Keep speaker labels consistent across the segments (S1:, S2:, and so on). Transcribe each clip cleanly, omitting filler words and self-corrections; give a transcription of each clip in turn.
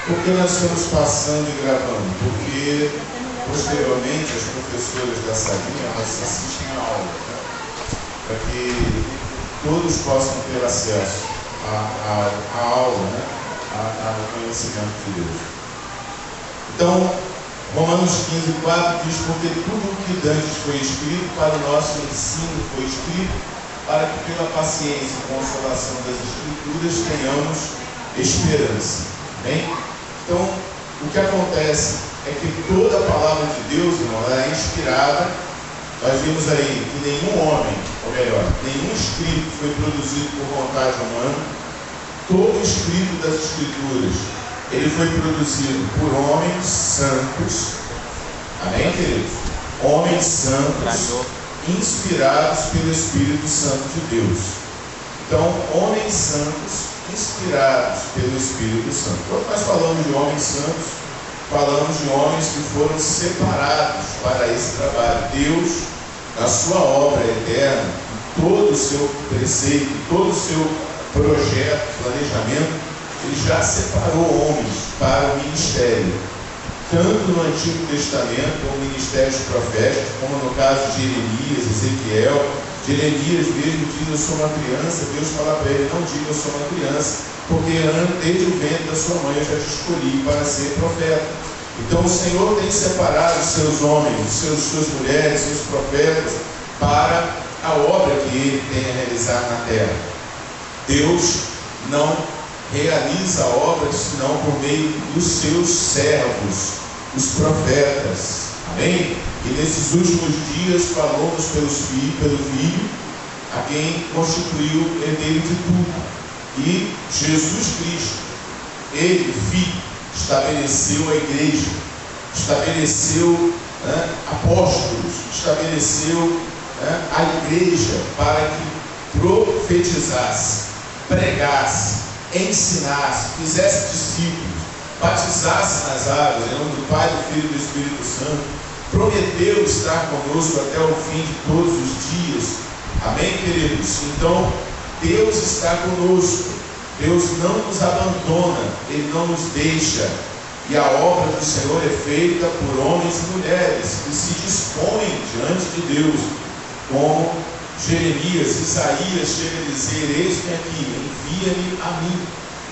S1: Por que nós estamos passando e gravando? Porque, posteriormente, as professoras da salinha, elas assistem a aula, né? Para que todos possam ter acesso à aula, né? Ao conhecimento de Deus. Então, Romanos 15:4 diz: porque tudo o que dantes foi escrito para o nosso ensino foi escrito para que pela paciência e consolação das Escrituras tenhamos esperança. Bem? Então, o que acontece é que toda a palavra de Deus, irmão, ela é inspirada. Nós vimos aí que nenhum homem, ou melhor, nenhum escrito foi produzido por vontade humana. Todo o escrito das Escrituras, ele foi produzido por homens santos. Amém, queridos? Homens santos, inspirados pelo Espírito Santo de Deus. Então, homens santos, inspirados pelo Espírito Santo. Quando nós falamos de homens santos, falamos de homens que foram separados para esse trabalho. Deus, na sua obra eterna, todo o seu preceito, todo o seu projeto, planejamento, ele já separou homens para o ministério, tanto no Antigo Testamento, como ministérios proféticos, como no caso de Jeremias, Ezequiel. Jeremias mesmo diz: eu sou uma criança. Deus fala para ele: não diga eu sou uma criança, porque desde o ventre da sua mãe eu já te escolhi para ser profeta. Então o Senhor tem separado os seus homens, suas mulheres, seus profetas, para a obra que Ele tem a realizar na terra. Deus não realiza a obra senão por meio dos seus servos, os profetas. Amém? E nesses últimos dias falamos pelo Filho, a quem constituiu herdeiro de tudo. E Jesus Cristo, Ele, Filho, estabeleceu a igreja, estabeleceu apóstolos, estabeleceu a igreja para que profetizasse, pregasse, ensinasse, fizesse discípulos, batizasse nas águas, em nome do Pai, do Filho e do Espírito Santo. Prometeu estar conosco até o fim de todos os dias. Amém, queridos? Então, Deus está conosco. Deus não nos abandona, Ele não nos deixa. E a obra do Senhor é feita por homens e mulheres que se dispõem diante de Deus, como Jeremias, Isaías chega a dizer: eis-me aqui, envia-me a mim.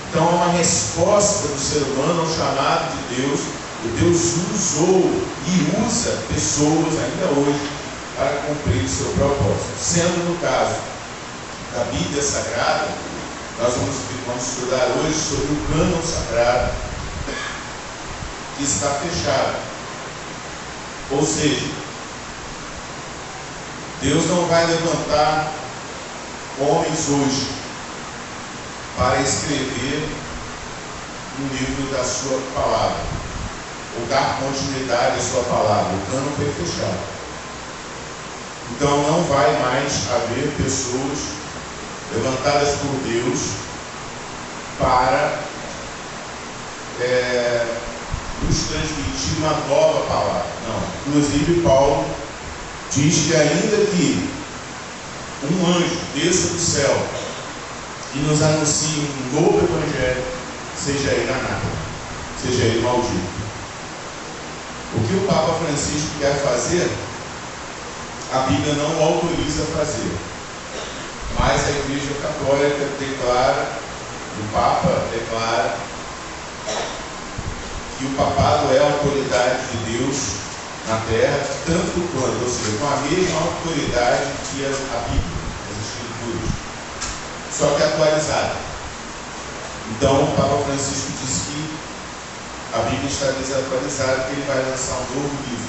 S1: Então é uma resposta do ser humano ao chamado de Deus. E Deus usou e usa pessoas ainda hoje para cumprir o seu propósito. Sendo no caso da Bíblia Sagrada, nós vamos estudar hoje sobre o cânon sagrado, que está fechado. Ou seja, Deus não vai levantar homens hoje para escrever no livro da sua palavra, ou dar continuidade à sua palavra. O cânon foi fechado. Então não vai mais haver pessoas levantadas por Deus para nos transmitir uma nova palavra. Não. Inclusive Paulo diz que ainda que um anjo desça do céu e nos anuncie um novo evangelho, seja ele anátema, seja ele maldito. O que o Papa Francisco quer fazer, a Bíblia não o autoriza a fazer. Mas a Igreja Católica declara, o Papa declara, que o papado é a autoridade de Deus na terra, tanto quanto, ou seja, com a mesma autoridade que a Bíblia, as Escrituras, só que atualizada. Então o Papa Francisco disse que a Bíblia está desatualizada, que ele vai lançar um novo livro,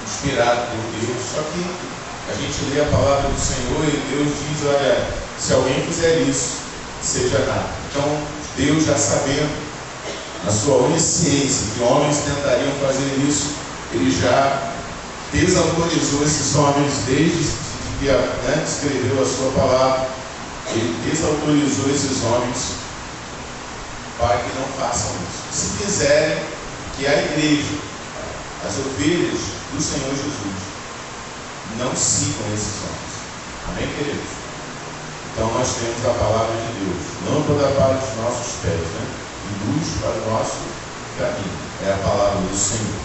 S1: inspirado por Deus. Só que a gente lê a palavra do Senhor e Deus diz: olha, se alguém fizer isso, seja nada. Então Deus, já sabendo, na sua onisciência, que homens tentariam fazer isso, Ele já desautorizou esses homens desde que escreveu a sua palavra. Ele desautorizou esses homens para que não façam isso. Se quiserem que a igreja, as ovelhas do Senhor Jesus, não sigam esses homens. Amém, queridos? Então nós temos a palavra de Deus, lâmpada para os nossos pés, e luz para o nosso caminho. É a palavra do Senhor.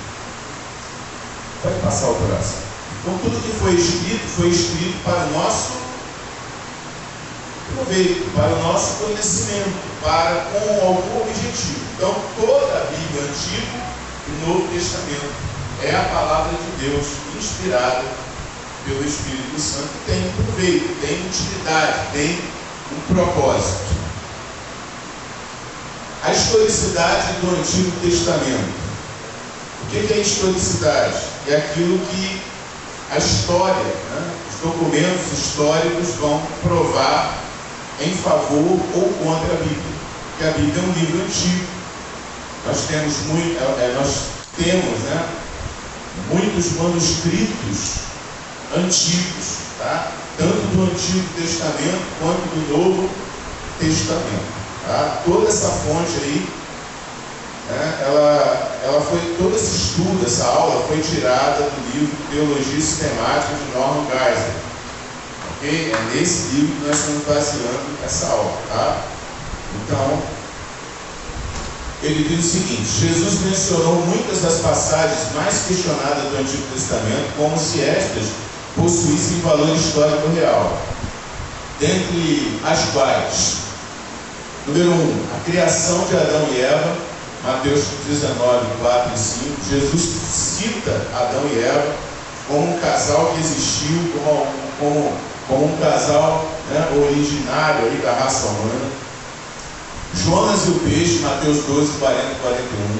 S1: Pode passar o próximo. Então, tudo que foi escrito para o nosso proveito, para o nosso conhecimento, com algum objetivo. Então, toda a Bíblia, Antigo e Novo Testamento, é a palavra de Deus inspirada pelo Espírito Santo, tem proveito, tem utilidade, tem um propósito. A historicidade do Antigo Testamento. O que é historicidade? É aquilo que a história, os documentos históricos vão provar em favor ou contra a Bíblia. Porque a Bíblia é um livro antigo. Nós temos muitos manuscritos antigos, tá? Tanto do Antigo Testamento quanto do Novo Testamento. Tá? Toda essa fonte aí, todo esse estudo, essa aula foi tirada do livro Teologia Sistemática de Norman Geisler. Okay? É nesse livro que nós estamos baseando essa aula. Tá? Então, ele diz o seguinte: Jesus mencionou muitas das passagens mais questionadas do Antigo Testamento como se estas possuíssem valor histórico real, dentre as quais, número 1, a criação de Adão e Eva, Mateus 19, 4 e 5. Jesus cita Adão e Eva como um casal que existiu, como um casal originário aí da raça humana. Jonas e o peixe, Mateus 12, 40 e 41.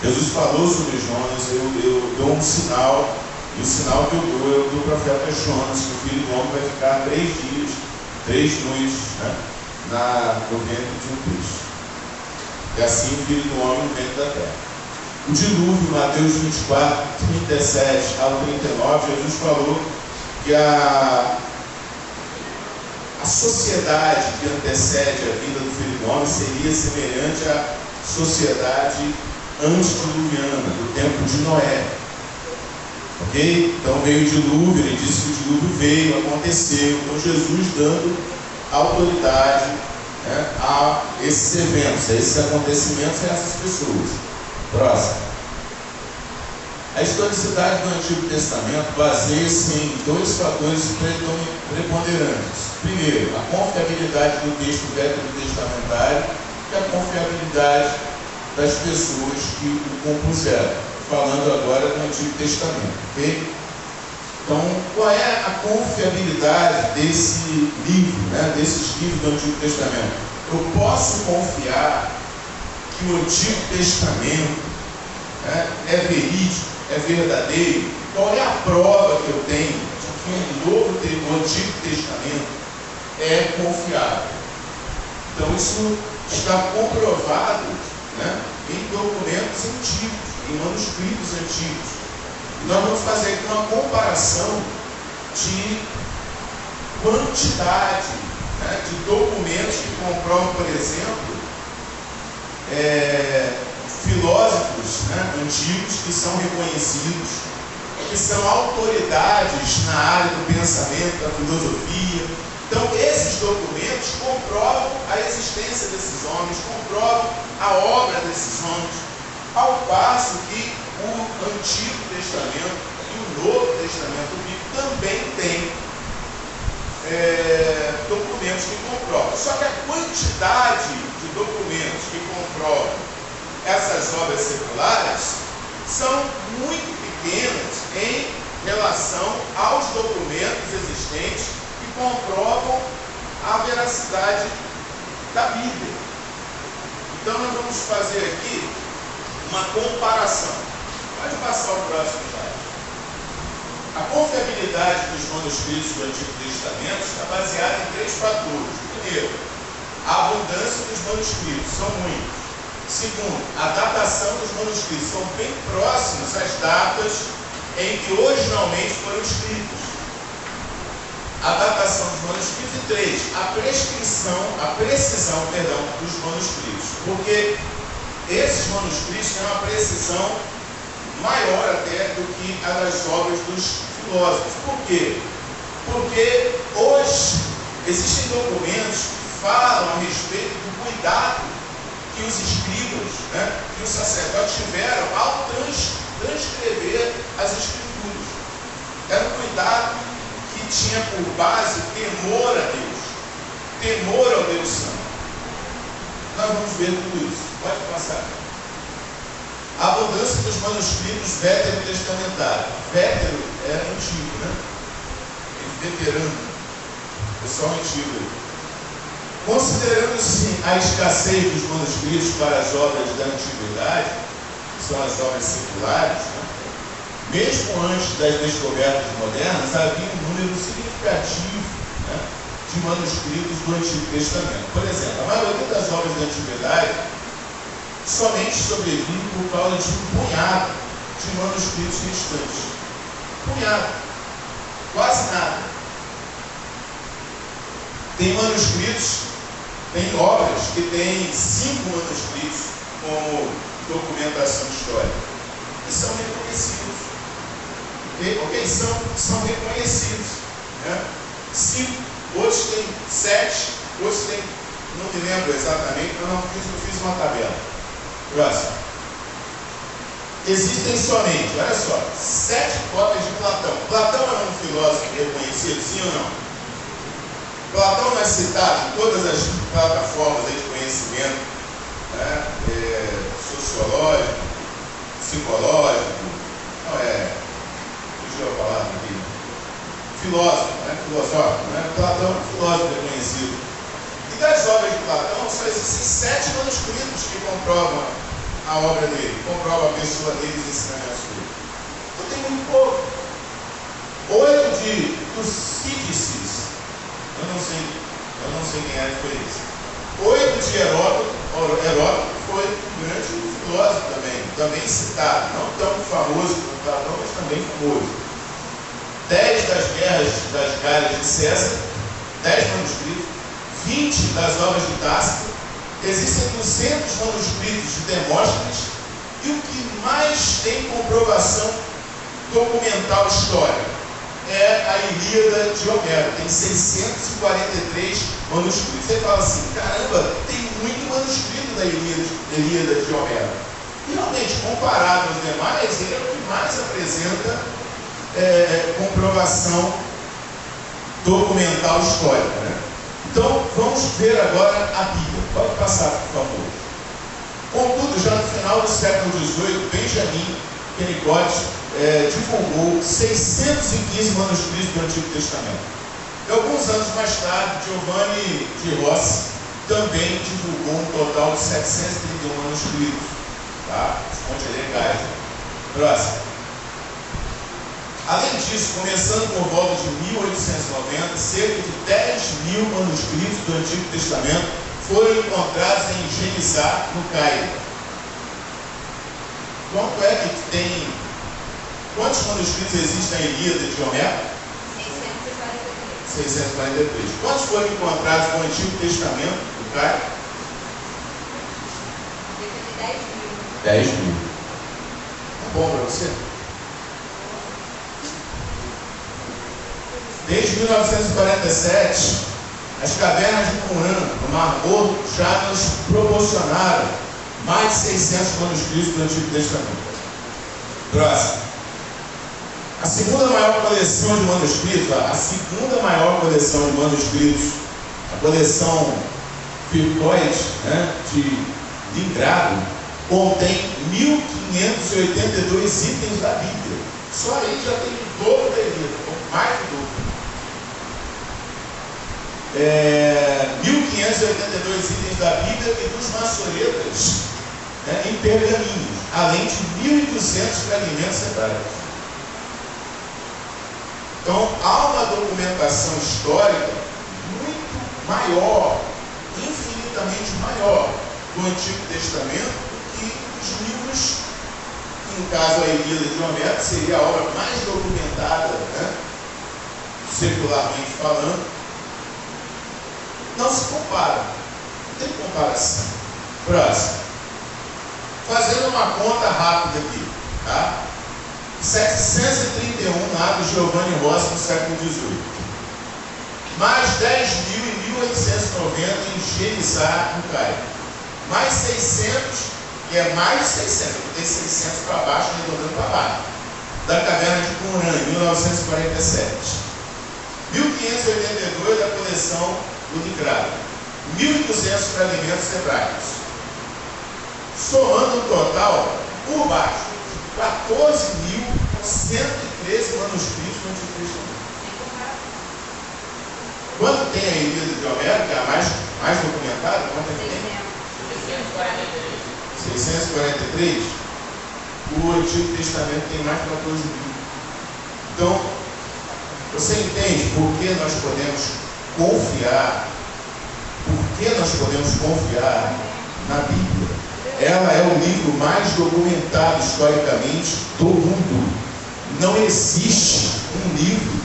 S1: Jesus falou sobre Jonas: eu dou um sinal, e o sinal que eu dou é o do profeta Jonas, que o filho do homem vai ficar 3 dias, 3 noites, no ventre de um peixe. E assim o filho do homem no ventre da terra. O dilúvio, Mateus 24, 37 ao 39, Jesus falou que a sociedade que antecede a vida do filho do homem seria semelhante à sociedade antediluviana, do tempo de Noé. Ok? Então veio o dilúvio, ele disse que o dilúvio veio, aconteceu. Então Jesus dando autoridade a esses eventos, a esses acontecimentos e a essas pessoas. Próximo. A historicidade do Antigo Testamento baseia-se em 2 fatores preponderantes. Primeiro, a confiabilidade do texto veterotestamentário e a confiabilidade das pessoas que o compuseram. Falando agora do Antigo Testamento. Okay? Então, qual é a confiabilidade desse livro, desses livros do Antigo Testamento? Eu posso confiar que o Antigo Testamento é verídico, é verdadeiro? Qual é a prova que eu tenho de que o Antigo Testamento é confiável? Então, isso está comprovado em documentos antigos, em manuscritos antigos. Nós vamos fazer aqui uma comparação de quantidade de documentos que comprovam, por exemplo, filósofos antigos que são reconhecidos, que são autoridades na área do pensamento, da filosofia. Então, esses documentos comprovam a existência desses homens, comprovam a obra desses homens, ao passo que o Antigo Testamento e o Novo Testamento bíblico também tem documentos que comprovam. Só que a quantidade de documentos que comprovam essas obras seculares são muito pequenas em relação aos documentos existentes que comprovam a veracidade da Bíblia. Então nós vamos fazer aqui uma comparação. Pode passar o próximo slide. A confiabilidade dos manuscritos do Antigo Testamento está baseada em 3 fatores. Primeiro, a abundância dos manuscritos, são muitos. Segundo, a datação dos manuscritos, são bem próximos às datas em que originalmente foram escritos. A datação dos manuscritos. E 3, a precisão dos manuscritos. Porque esses manuscritos têm uma precisão maior até do que a das obras dos filósofos. Por quê? Porque hoje existem documentos que falam a respeito do cuidado que os escribas, né, que os sacerdotes tiveram ao transcrever as escrituras. Era um cuidado que tinha por base temor a Deus, temor ao Deus Santo. Nós vamos ver tudo isso. Pode passar. A abundância dos manuscritos veterotestamentários. Vétero era antigo, né? Veterano, pessoal antigo. Considerando-se a escassez dos manuscritos para as obras da antiguidade, que são as obras seculares, né? Mesmo antes das descobertas modernas, havia um número significativo, né, de manuscritos do Antigo Testamento. Por exemplo, a maioria das obras da antiguidade somente sobrevive por causa de um punhado de manuscritos restantes. Punhado. Quase nada. Tem manuscritos, tem obras que têm 5 manuscritos como documentação histórica. E são reconhecidos. Ok? São reconhecidos. Né? 5, outros têm 7, outros têm, não me lembro exatamente, eu fiz uma tabela. Próximo. Existem somente, olha só, 7 cópias de Platão. Platão é um filósofo reconhecido, sim ou não? Platão não é citado em todas as plataformas de conhecimento, né? Sociológico, psicológico, não é, fugiu a palavra aqui, filósofo, né? Filosófico, né? Platão é um filósofo reconhecido. E das obras de Platão só existem 7 manuscritos que comprovam a obra dele, comprovam a pessoa dele e os ensinamentos dele. Então tem muito pouco. 8 de Tucídides, eu não sei quem era que foi isso. 8 de Heródoto foi um grande filósofo também citado, não tão famoso como Platão, mas também famoso. 10 das guerras das Gálias de César, 10 manuscritos, 20 das obras de Tácito, existem 200 manuscritos de Demóstenes, e o que mais tem comprovação documental histórica é a Ilíada de Homero. Tem 643 manuscritos. Você fala assim, caramba, tem muito manuscrito da Ilíada de Homero. E realmente, comparado aos demais, ele é o que mais apresenta comprovação documental histórica, né? Então, vamos ver agora a Bíblia. Pode passar, por favor. Contudo, já no final do século XVIII, Benjamin Kennicott divulgou 615 manuscritos do Antigo Testamento. E alguns anos mais tarde, Giovanni de Rossi também divulgou um total de 731 manuscritos. Tá? Fontes legais. Próximo. Além disso, começando por volta de 1890, cerca de 10.000 manuscritos do Antigo Testamento foram encontrados em Genizá, no Cairo. Quanto é que tem? Quantos manuscritos existem na Ilíada de Homero? 643. Quantos foram encontrados no Antigo Testamento do Cairo? 10.000. Tá bom para você? Desde 1947, as cavernas de Qumran, no Mar Morto, já nos proporcionaram mais de 600 manuscritos do Antigo Testamento. Próximo. A segunda maior coleção de manuscritos, a coleção Fircoide, né, de Lingrado, contém 1.582 itens da Bíblia. Só aí já tem o dobro da Ilíada, ou mais do dobro. 1.582 itens da Bíblia e dos maçoretas, né, em pergaminhos, além de 1.200 fragmentos hebraicos. Então, há uma documentação histórica muito maior, infinitamente maior, do Antigo Testamento do que os livros, que no caso a Ilíada de Homero seria a obra mais documentada, né, secularmente falando. Não se compara, não tem comparação. Próximo. Fazendo uma conta rápida aqui, tá? 731 lá do Giovanni Rossi no século XVIII. Mais 10.000 em 1890 em Genizá, no Cairo. mais 600, que é mais de 600, tem 600 para baixo, arredondando para baixo, da caverna de Qumran, em 1947. 1582 da coleção Unigrado, 1.200 fragmentos hebraicos, somando um total, por baixo, 14.113 manuscritos no Antigo Testamento. Quanto tem a Ilíada de Homero, que é a mais documentada? Quanto é que tem? 643. O Antigo Testamento tem mais de 14.000. Então, você entende por que nós podemos confiar? Por que nós podemos confiar na Bíblia? Ela é o livro mais documentado historicamente do mundo. Não existe um livro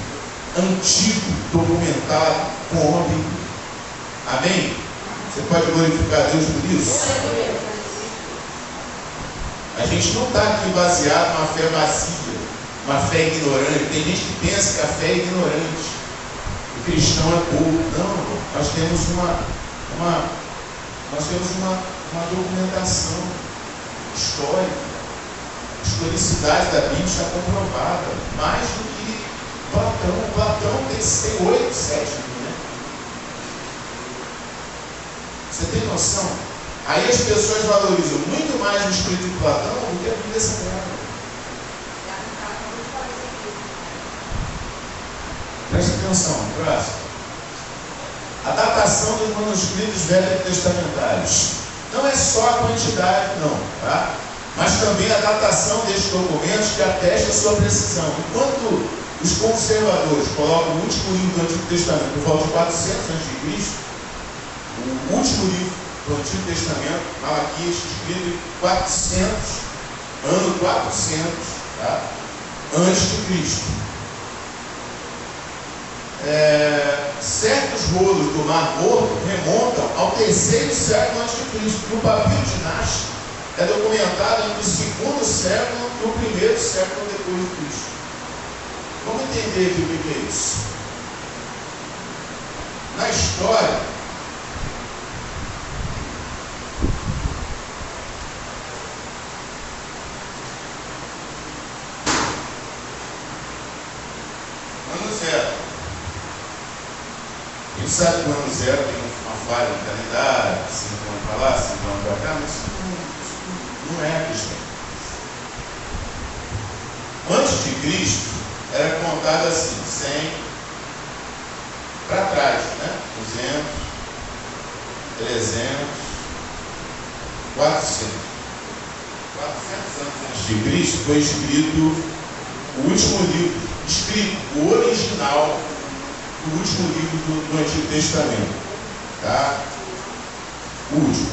S1: antigo documentado como a Bíblia. Amém? Você pode glorificar a Deus por isso? A gente não está aqui baseado numa fé vazia, uma fé ignorante. Tem gente que pensa que a fé é ignorante, o cristão é pouco. Não, nós temos uma documentação histórica. A historicidade da Bíblia está comprovada, mais do que Platão. Platão tem 8, 7 mil, né? Você tem noção? Aí as pessoas valorizam muito mais o escrito de Platão do que a Bíblia Sagrada. Preste atenção, próximo. A datação dos manuscritos veterotestamentários. Não é só a quantidade, não, tá? Mas também a datação destes documentos que atesta a sua precisão. Enquanto os conservadores colocam o último livro do Antigo Testamento por volta de 400 a.C., o último livro do Antigo Testamento, Malaquias, escrito em 400, ano 400, tá? Antes de Cristo. Certos rolos do Mar Morto remontam ao 3º século antes de Cristo. E o papiro de Nash é documentado entre o 2º século e o 1º século depois de Cristo. Vamos entender aqui o que é isso. Na história, ano zero. Quem sabe que o ano zero tem uma falha no calendário, 5 anos para lá, 5 anos para cá, mas isso não é cristão. Antes de Cristo, era contado assim, 100 para trás, né? 200, 300, 400. 400 anos antes de Cristo foi escrito o último livro, escrito o original do último livro do Antigo Testamento, tá? O último.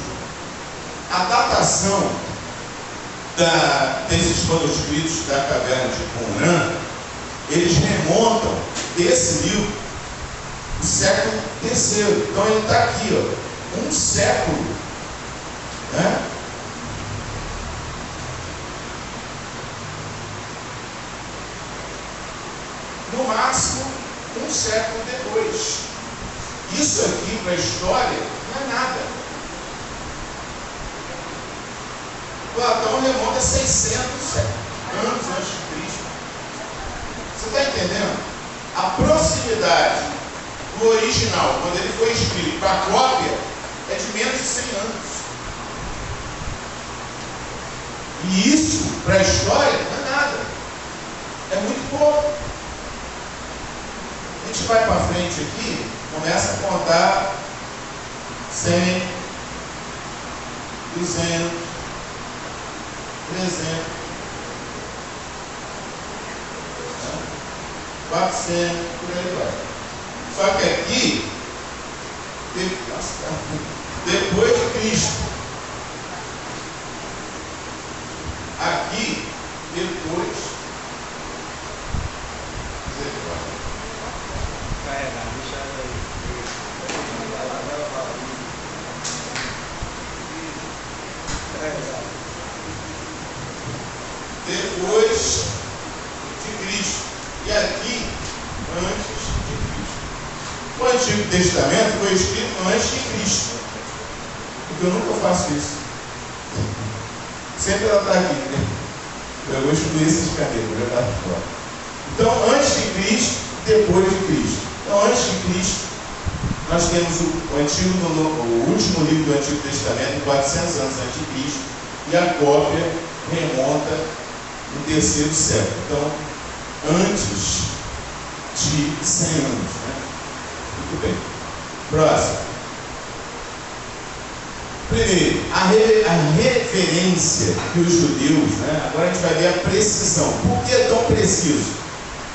S1: A datação desses manuscritos da caverna de Qumran, eles remontam esse livro do século III. Então ele está aqui, ó, um século, né? No máximo um século depois. Isso aqui para a história não é nada. Platão remonta a 600 anos antes de Cristo. Você está entendendo? A proximidade do original, quando ele foi escrito, para a cópia, é de menos de 100 anos. E isso, para a história, não é nada. É muito pouco. A gente vai para frente aqui, começa a contar 100, 200, 300, 400, por aí vai. Só que aqui, depois de Cristo, aqui, depois, depois de Cristo. E aqui, antes de Cristo. O Antigo Testamento foi escrito antes de Cristo. porque eu nunca faço isso. Sempre ela está aqui, né? Eu vou excluir esses canetas, vou jogar fora. Então, antes de Cristo, depois de Cristo. Então, antes de Cristo, nós temos o último livro do Antigo Testamento, 400 anos antes de Cristo, e a cópia remonta no terceiro século. Então, antes de 100 anos. Né? Muito bem. Próximo. Primeiro, a referência que os judeus, né? Agora a gente vai ver a precisão. Por que é tão preciso?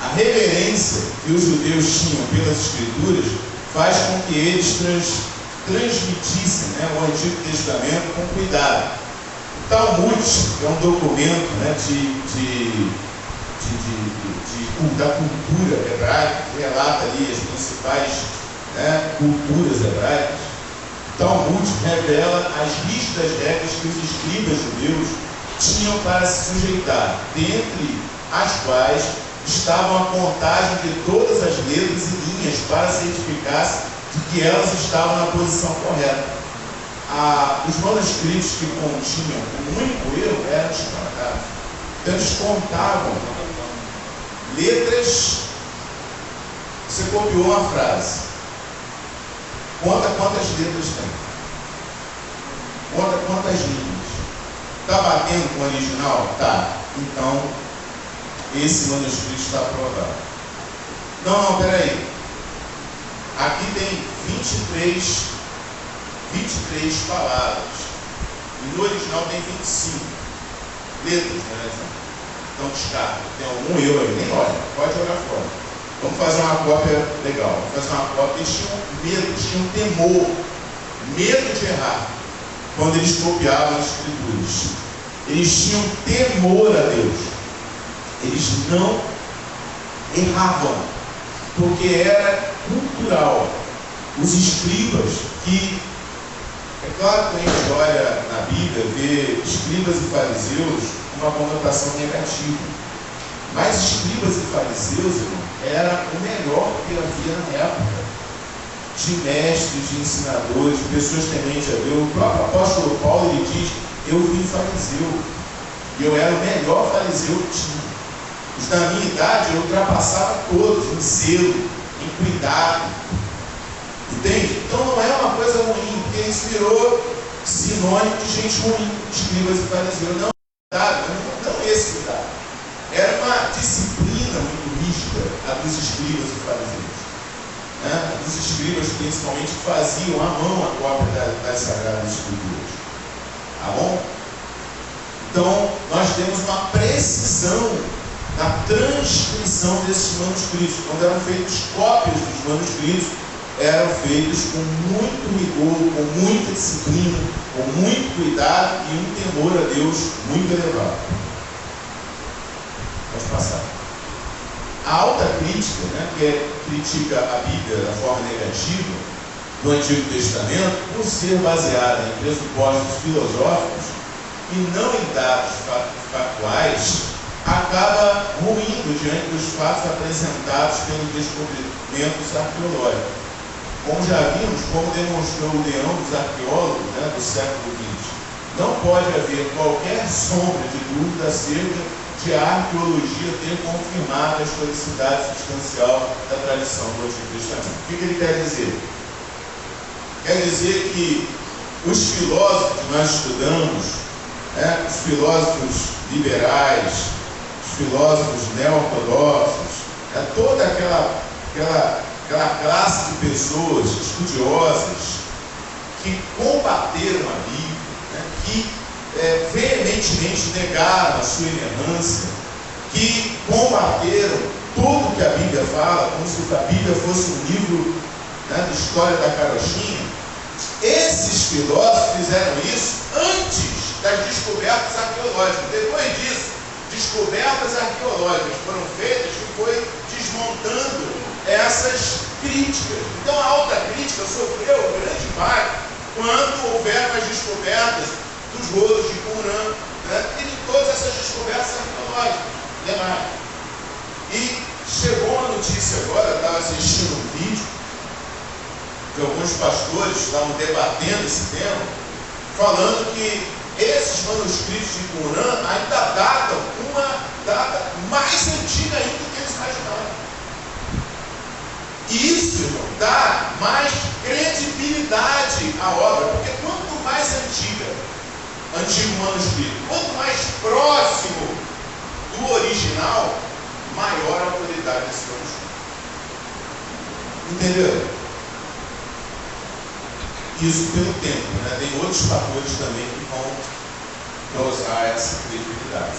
S1: A reverência que os judeus tinham pelas Escrituras faz com que eles transmitissem, né, o Antigo Testamento com cuidado. O Talmud é um documento, né, da cultura hebraica, que relata ali as principais, né, culturas hebraicas. O Talmud revela as rígidas regras que os escribas judeus tinham para se sujeitar, dentre as quais estavam a contagem de todas as letras e linhas para certificar-se de que elas estavam na posição correta. Os manuscritos que continham um único erro eram descartados. Então eles contavam letras. Você copiou uma frase. Conta quantas letras tem. Conta quantas linhas. Está batendo com o original? Tá. Então, esse manuscrito está aprovado. Não, peraí. Aqui tem 23 palavras. E no original tem 25 letras, né? Então descarta. Tem algum erro aí, nem olha, pode jogar fora. Vamos fazer uma cópia legal. Vamos fazer uma cópia. Eles tinham medo, tinham temor, medo de errar quando eles copiavam as Escrituras. Eles tinham temor a Deus. Eles não erravam, porque era cultural. Os escribas, que é claro que a gente olha na Bíblia, vê escribas e fariseus com uma conotação negativa, mas escribas e fariseus, irmão, era o melhor que havia na época, de mestres, de ensinadores, de pessoas tementes a Deus. O próprio apóstolo Paulo, ele diz: eu fui fariseu, e eu era o melhor fariseu que tinha. Os da minha idade eu ultrapassava todos em zelo, em cuidado. Entende? Então não é uma coisa ruim, porque isso virou sinônimo de gente ruim, escribas e fariseus. Não, cuidado, não esse cuidado. Era uma disciplina muito rígida a dos escribas e fariseus. Né? Dos escribas, principalmente, que faziam à mão a cópia das Sagradas Escrituras. Tá bom? Então, nós temos uma precisão na transcrição desses manuscritos. Quando eram feitas cópias dos manuscritos, eram feitas com muito rigor, com muita disciplina, com muito cuidado e um temor a Deus muito elevado. Pode passar. A alta crítica, né, que critica a Bíblia da forma negativa do Antigo Testamento, por ser baseada em pressupostos filosóficos e não em dados factuais, acaba ruindo diante dos fatos apresentados pelos descobrimentos arqueológicos. Como já vimos, como demonstrou o leão dos arqueólogos, né, do século XX, não pode haver qualquer sombra de dúvida acerca de a arqueologia ter confirmado a historicidade substancial da tradição do Antigo Testamento. O que ele quer dizer? Quer dizer que os filósofos que nós estudamos, né, os filósofos liberais, os filósofos neo-ortodoxos, toda aquela classe de pessoas estudiosas que combateram a Bíblia, né, que veementemente negaram a sua inerrância, que combateram tudo que a Bíblia fala, como se a Bíblia fosse um livro, né, de história da carochinha. Esses filósofos fizeram isso antes das descobertas arqueológicas. Depois disso, descobertas arqueológicas foram feitas que foi desmontando essas críticas. Então a alta crítica sofreu grande impacto quando houveram as descobertas dos rolos de Qumran, né, e de todas essas descobertas arqueológicas. E chegou uma notícia agora, eu estava assistindo um vídeo que alguns pastores estavam debatendo esse tema, falando que esses manuscritos de Qumran ainda datam uma data mais antiga ainda do que eles imaginavam. E isso, irmão, dá mais credibilidade à obra, porque quanto mais antigo manuscrito, quanto mais próximo do original, maior a autoridade desse manuscrito. Entendeu? Isso pelo tempo, né? Tem outros fatores também que vão causar essa credibilidade.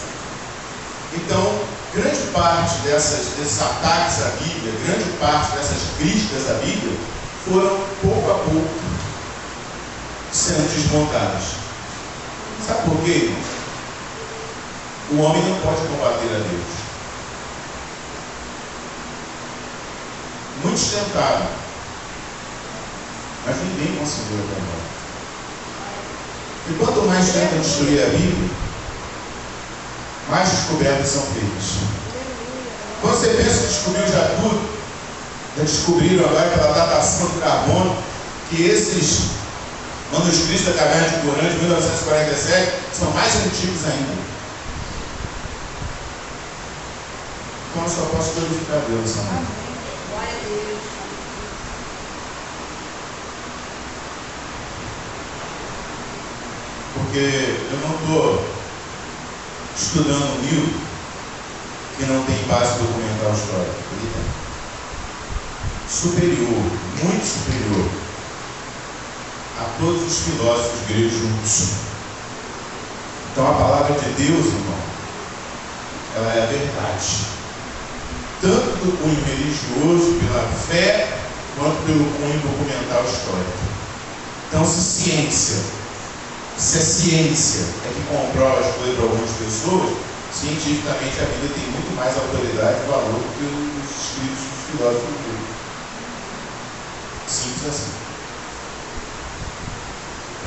S1: Então, grande parte desses ataques à Bíblia, grande parte dessas críticas à Bíblia, foram pouco a pouco sendo desmontadas. Sabe por quê, irmão? O homem não pode combater a Deus. Muitos tentaram, mas ninguém conseguiu acabar. E quanto mais tentam destruir a Bíblia, mais descobertas são feitas. Quando você pensa que descobriu já tudo, já descobriram agora pela datação do carbono que esses manuscritos da Caverna de Qumran de 1947 são mais antigos ainda. Então eu só posso glorificar Deus, amém.
S2: Glória a Deus.
S1: Porque eu não estou estudando um livro que não tem base documental histórica. Ele tem. Superior, muito superior a todos os filósofos gregos juntos. Então a palavra de Deus, irmão, ela é a verdade. Tanto do cunho religioso, pela fé, quanto pelo cunho documental histórico. Então, se a ciência é que comprova as coisas para algumas pessoas, cientificamente a Bíblia tem muito mais autoridade e valor do que os escritos dos filósofos gregos. Simples assim.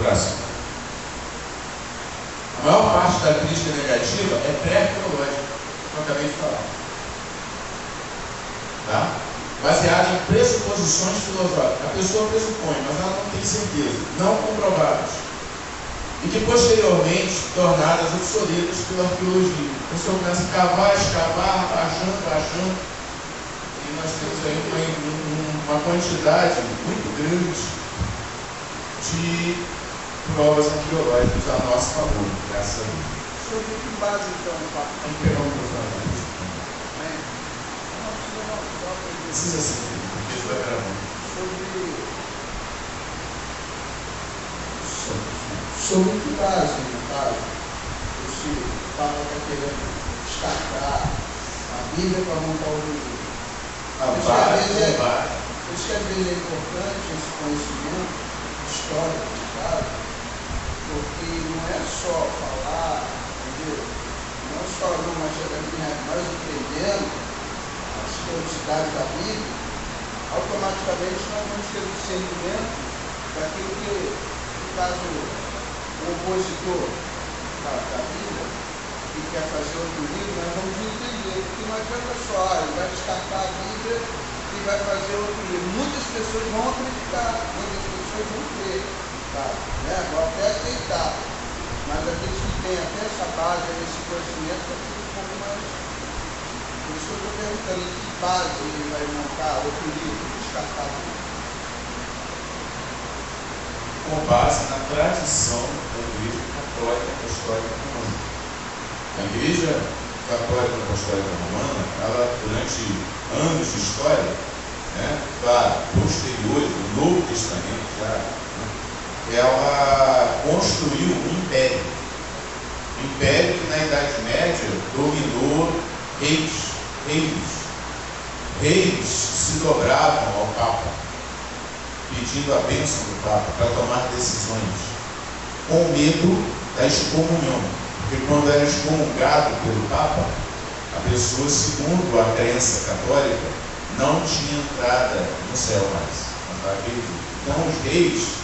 S1: Próximo. A maior parte da crítica negativa é pré-arqueológica, como eu acabei de falar. Tá? Baseada em pressuposições filosóficas. A pessoa pressupõe, mas ela não tem certeza, não comprovadas. E que posteriormente tornadas obsoletas pela arqueologia. A pessoa começa a cavar, escavar, achando. E nós temos aí uma quantidade muito grande de provas arqueológicas a nosso favor, graças a Deus.
S3: Sobre que base então o papo?
S1: Vamos pegar um microfone. Precisa ser, porque isso vai gravando.
S3: Sobre que base, no caso, esse Papa está querendo destacar a Bíblia para montar o livro? Por isso que às vezes é importante esse conhecimento histórico, sabe? Porque não é só falar, entendeu? Não é só uma chegada, nós entendendo as historicidades da Bíblia, automaticamente nós vamos ter o discernimento daquilo que, no caso, o opositor da Bíblia, que quer fazer outro livro, nós vamos entender. Porque não adianta só, ele vai descartar a Bíblia e vai fazer outro livro. Muitas pessoas vão acreditar, muitas pessoas vão crer, tá? Né? Vão até aceitar. Mas aqueles que têm até essa base, esse conhecimento, vai ser um pouco mais. Por isso que eu estou perguntando em que base ele vai montar outro livro, descartar a Bíblia.
S1: Com base na tradição da Igreja Católica Apostólica Romana. A Igreja Católica Apostólica Romana, ela, durante anos de história, né, claro, posteriores, no Novo Testamento já, né, ela construiu um império. Um império que na Idade Média dominou reis. Reis se dobravam ao Papa, pedindo a bênção do Papa para tomar decisões, com medo da excomunhão, porque quando era excomungado pelo Papa, a pessoa, segundo a crença católica, não tinha entrada no céu mais. Então os reis,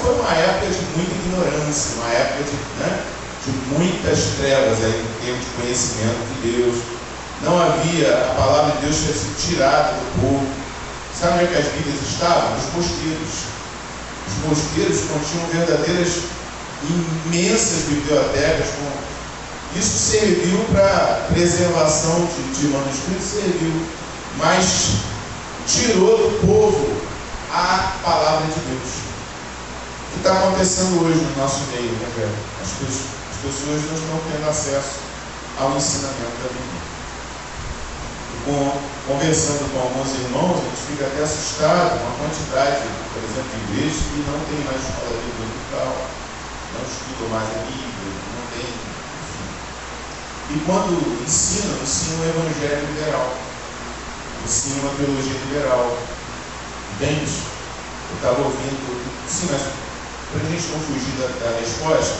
S1: foi uma época de muita ignorância, uma época de muitas trevas aí, em termos de conhecimento de Deus. Não havia, a palavra de Deus tinha sido tirada do povo. Sabe onde é que as Bíblias estavam? Nos mosteiros. Os mosteiros continham verdadeiras imensas bibliotecas. Isso serviu para preservação de manuscritos, serviu, mas tirou do povo a palavra de Deus. O que está acontecendo hoje no nosso meio, né, velho? As pessoas não estão tendo acesso ao ensinamento da Bíblia. Conversando com alguns irmãos, a gente fica até assustado com a quantidade, por exemplo, de igrejas que não tem mais escola bíblica local, não estudam mais a Bíblia, não tem, enfim. E quando ensinam o evangelho liberal, ensinam uma teologia liberal. Entende? Eu estava ouvindo, sim, mas para a gente não fugir da resposta,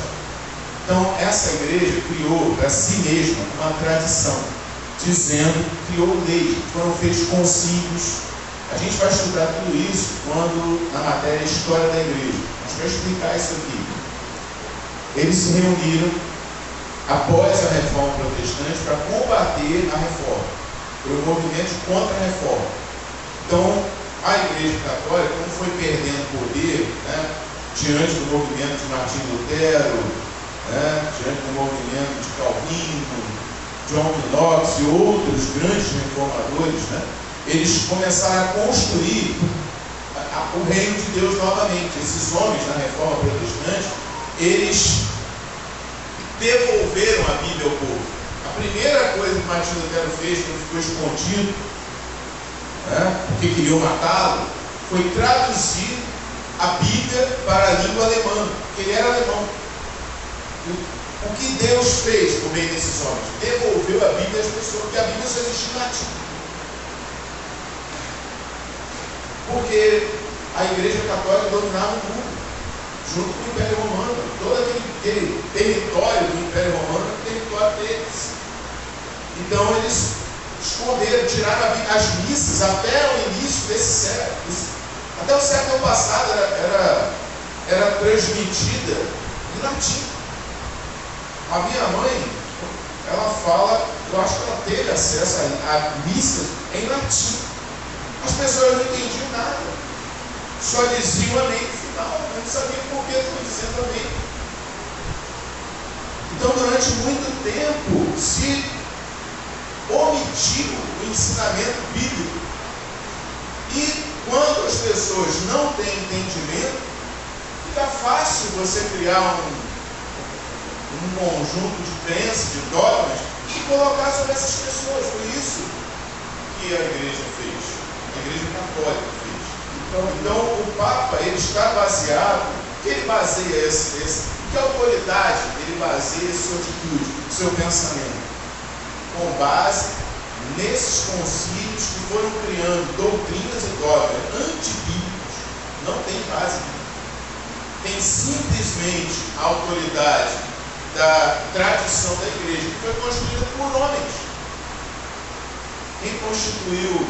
S1: então essa igreja criou para si mesma uma tradição, criou leis, fez concílios. A gente vai estudar tudo isso quando na matéria História da Igreja. A gente vai explicar isso aqui. Eles se reuniram após a reforma protestante para combater a reforma, por movimentos contra a reforma. Então, a Igreja Católica não foi perdendo poder, né, diante do movimento de Martinho Lutero, né, diante do movimento de Calvino, John Knox e outros grandes reformadores, né? Eles começaram a construir o reino de Deus novamente. Esses homens na reforma protestante, eles devolveram a Bíblia ao povo. A primeira coisa que Martinho Lutero fez, quando ficou escondido, né, porque queriam matá-lo, foi traduzir a Bíblia para a língua alemã, porque ele era alemão. O que Deus fez por meio desses homens? Devolveu a Bíblia às pessoas, porque a Bíblia só existia em latim. Porque a Igreja Católica dominava o mundo, junto com o Império Romano. Todo aquele território do Império Romano era o território deles. Então eles esconderam, tiraram as missas até o início desse século. Até o século passado era transmitida em latim. A minha mãe, ela fala, eu acho que ela teve acesso a missas em latim. As pessoas não entendiam nada, só diziam amém no final, não sabiam por que estão dizendo amém. Então, durante muito tempo, se omitiu o ensinamento bíblico. E quando as pessoas não têm entendimento, fica fácil você criar um conjunto de crenças, de dogmas, e colocar sobre essas pessoas. Foi isso que a igreja fez, a igreja católica fez. Então o Papa, ele está baseado, que ele baseia que autoridade ele baseia sua atitude, seu pensamento? Com base nesses concílios que foram criando doutrinas e dogmas antibíblicos. Não tem base bíblica. Tem simplesmente a autoridade da tradição da igreja, que foi construída por homens. Quem constituiu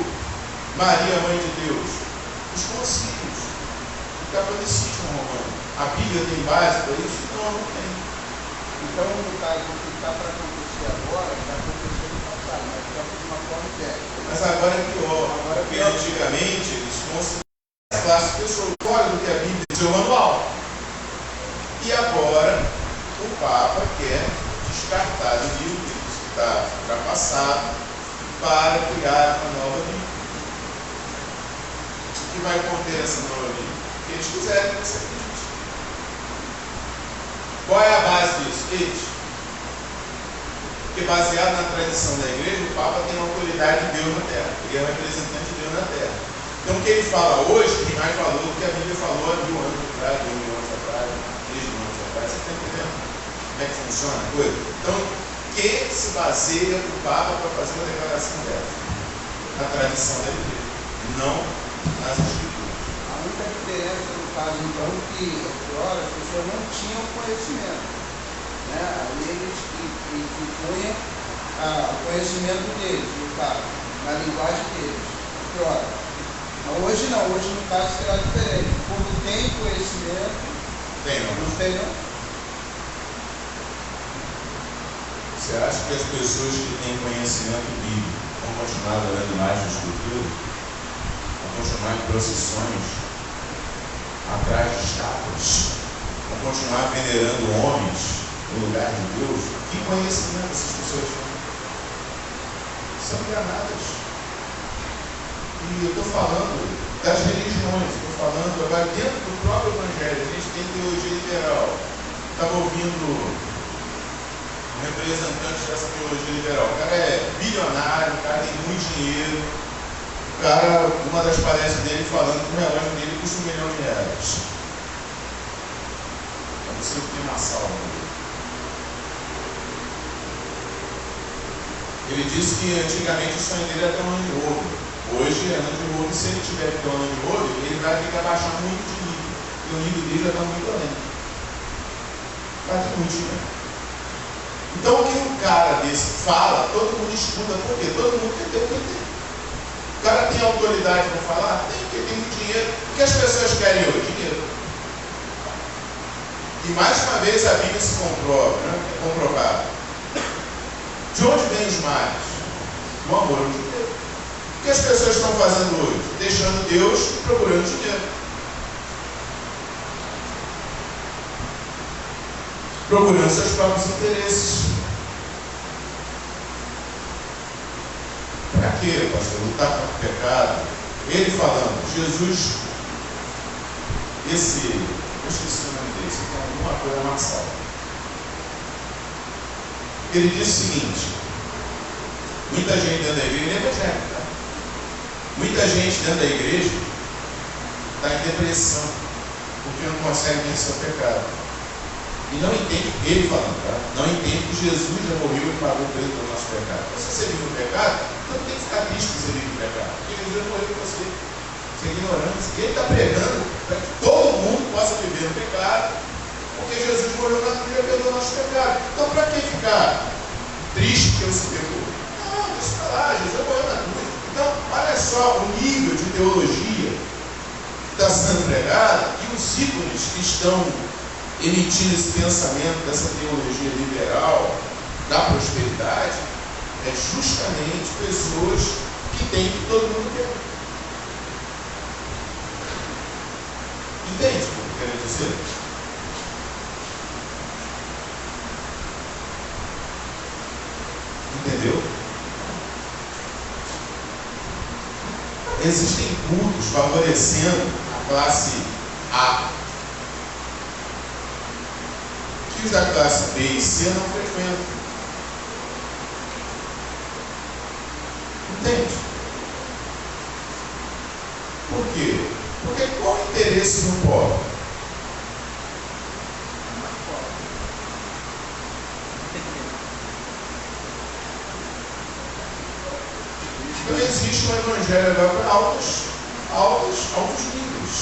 S1: Maria, Mãe de Deus? Os concílios, o catolicismo romano. A Bíblia tem base para isso? Não, não tem.
S3: Então, no caso, o que está para acontecer agora, está acontecendo no passado, mas está de uma forma técnica.
S1: Mas agora é pior. Porque antigamente eles consideravam a classe pessoal fora do que a Bíblia diz, o manual. E agora o Papa quer descartar o livro que está ultrapassado para criar uma nova Bíblia. O que vai conter essa nova Bíblia? O que eles quiserem que você acredite. Qual é a base disso? Eles. Porque baseado na tradição da igreja, o Papa tem a autoridade de Deus na terra. Ele é o representante de Deus na terra. Então o que ele fala hoje tem mais valor do que a Bíblia falou há 1000 anos atrás, 2000 anos atrás, 3000 anos atrás. Você está entendendo como é que funciona a coisa? Então, que se baseia o Papa para fazer uma declaração dessa? Na tradição da igreja, não nas escrituras.
S3: A única diferença no caso, então, que agora as pessoas não tinham conhecimento, né? Aí eles punham o conhecimento deles, no caso, na linguagem deles. Agora, hoje não, hoje no caso será diferente. O povo tem conhecimento, não tem não.
S1: Você acha que as pessoas que têm conhecimento bíblico vão continuar adorando mais na escultura? Vão continuar em procissões atrás de estátuas? vão continuar venerando homens no lugar de Deus. Que conhecimento essas pessoas têm? São enganadas. E eu estou falando das religiões, estou falando agora dentro do próprio Evangelho. A gente tem teologia liberal. Estava ouvindo um representante dessa teologia liberal. O cara é bilionário, o cara tem muito dinheiro. O cara, uma das palestras dele falando que o relógio dele custa R$1 milhão. Eu não sei o que tem uma sala dele. Ele disse que antigamente o sonho dele era ter um Land Rover. Hoje é Land Rover, se ele tiver que ter um Land Rover, ele vai ter que abaixar muito de nível. E o nível dele já está muito além. Vai ter muito dinheiro. Então o que um cara desse fala, todo mundo escuta. Por quê? Todo mundo quer ter o que ele tem. O cara tem autoridade para falar? Tem, porque tem muito dinheiro. O que as pessoas querem hoje? Dinheiro. E mais uma vez a Bíblia se comprova, né? É comprovado. De onde vem os males? Do amor ao dinheiro. O que as pessoas estão fazendo hoje? Deixando Deus e procurando dinheiro. Procurando seus próprios interesses. Para quê, pastor? Lutar contra o pecado? Ele falando, Jesus, eu esqueci o nome desse, então alguma coisa amassada. Ele diz o seguinte: muita gente dentro da igreja, ele é evangélico, tá? Muita gente dentro da igreja está em depressão, porque não consegue vencer o pecado. E não entende, ele falando, tá? Não entende que Jesus já morreu e pagou o preço do nosso pecado. Então, se você vive no pecado, você não tem que ficar triste que você vive no pecado, porque Jesus já morreu por você. Você é ignorante. E ele está pregando para que todo mundo possa viver no pecado, porque Jesus morreu na cruz e perdoou o nosso pecado. Então, para que ficar triste porque você pecou? Não, deixa eu falar, Jesus morreu na cruz. Então, olha só o nível de teologia que está sendo pregado e os ícones que estão emitindo esse pensamento dessa teologia liberal da prosperidade é justamente pessoas que têm que todo mundo quer. Entende o que eu quero dizer? Entendeu? Existem cultos favorecendo a classe A. Que os da classe B e C não frequentam. Entende? Por quê? Porque qual o interesse do pobre? Então existe um evangelho agora para altos níveis,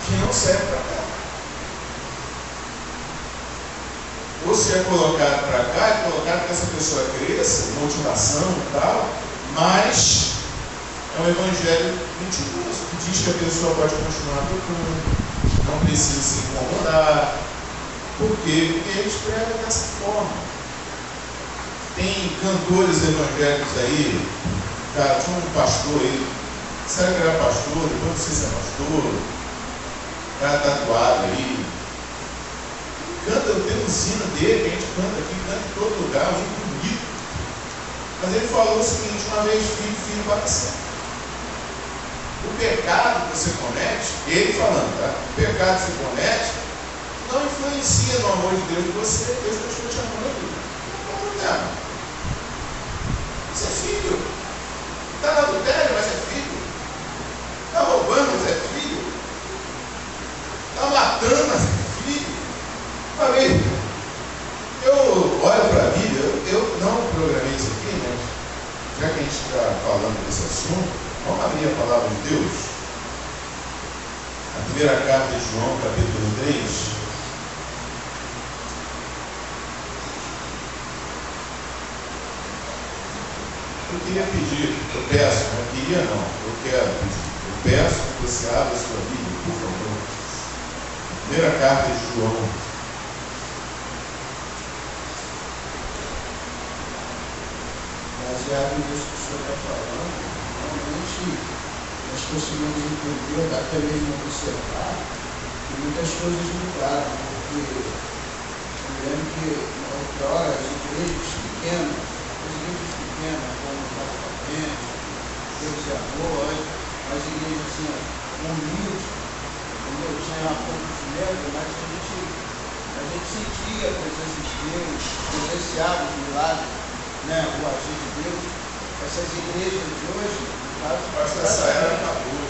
S1: que não serve para cá. Ou se é colocado para cá, é colocado para que essa pessoa cresça, motivação e tal, mas é um evangelho mentiroso, que diz que a pessoa pode continuar procurando, não precisa se incomodar. Por quê? Porque eles pregam dessa forma. Tem cantores evangélicos aí, cara, tinha um pastor aí, será que era pastor? Eu não sei se é pastor, o cara tatuado aí, canta, eu tenho o sino dele, que a gente canta aqui, canta em todo lugar, muito bonito. Mas ele falou o seguinte: uma vez filho para sempre. O pecado que você comete, ele falando, tá? O pecado que você comete não influencia no amor de Deus de você. Deus continua te amando. Não tem problema. Você é filho. Está no adultério, mas é filho. Está roubando, mas é filho. Está matando, mas é filho. Uma vez, eu olho para a Bíblia, eu não programei isso aqui, mas já que a gente está falando desse assunto, vamos abrir a palavra de Deus. A primeira carta de João, capítulo 3. Eu queria pedir, eu peço, não queria não, eu quero pedir, eu peço que você abra a sua Bíblia, por favor. Primeira carta de João.
S3: Baseado nisso que o senhor está falando, realmente nós conseguimos entender, até mesmo observar, muitas coisas mudaram, porque eu lembro que na outra hora as igrejas pequenas, como o Casamento, Deus e Amor, as igrejas assim, humildes, entendeu? Tinha pouco dinheiro, mas a gente sentia a presença de Deus, presenciava os milagres, né? O agir de Deus. Essas igrejas de hoje,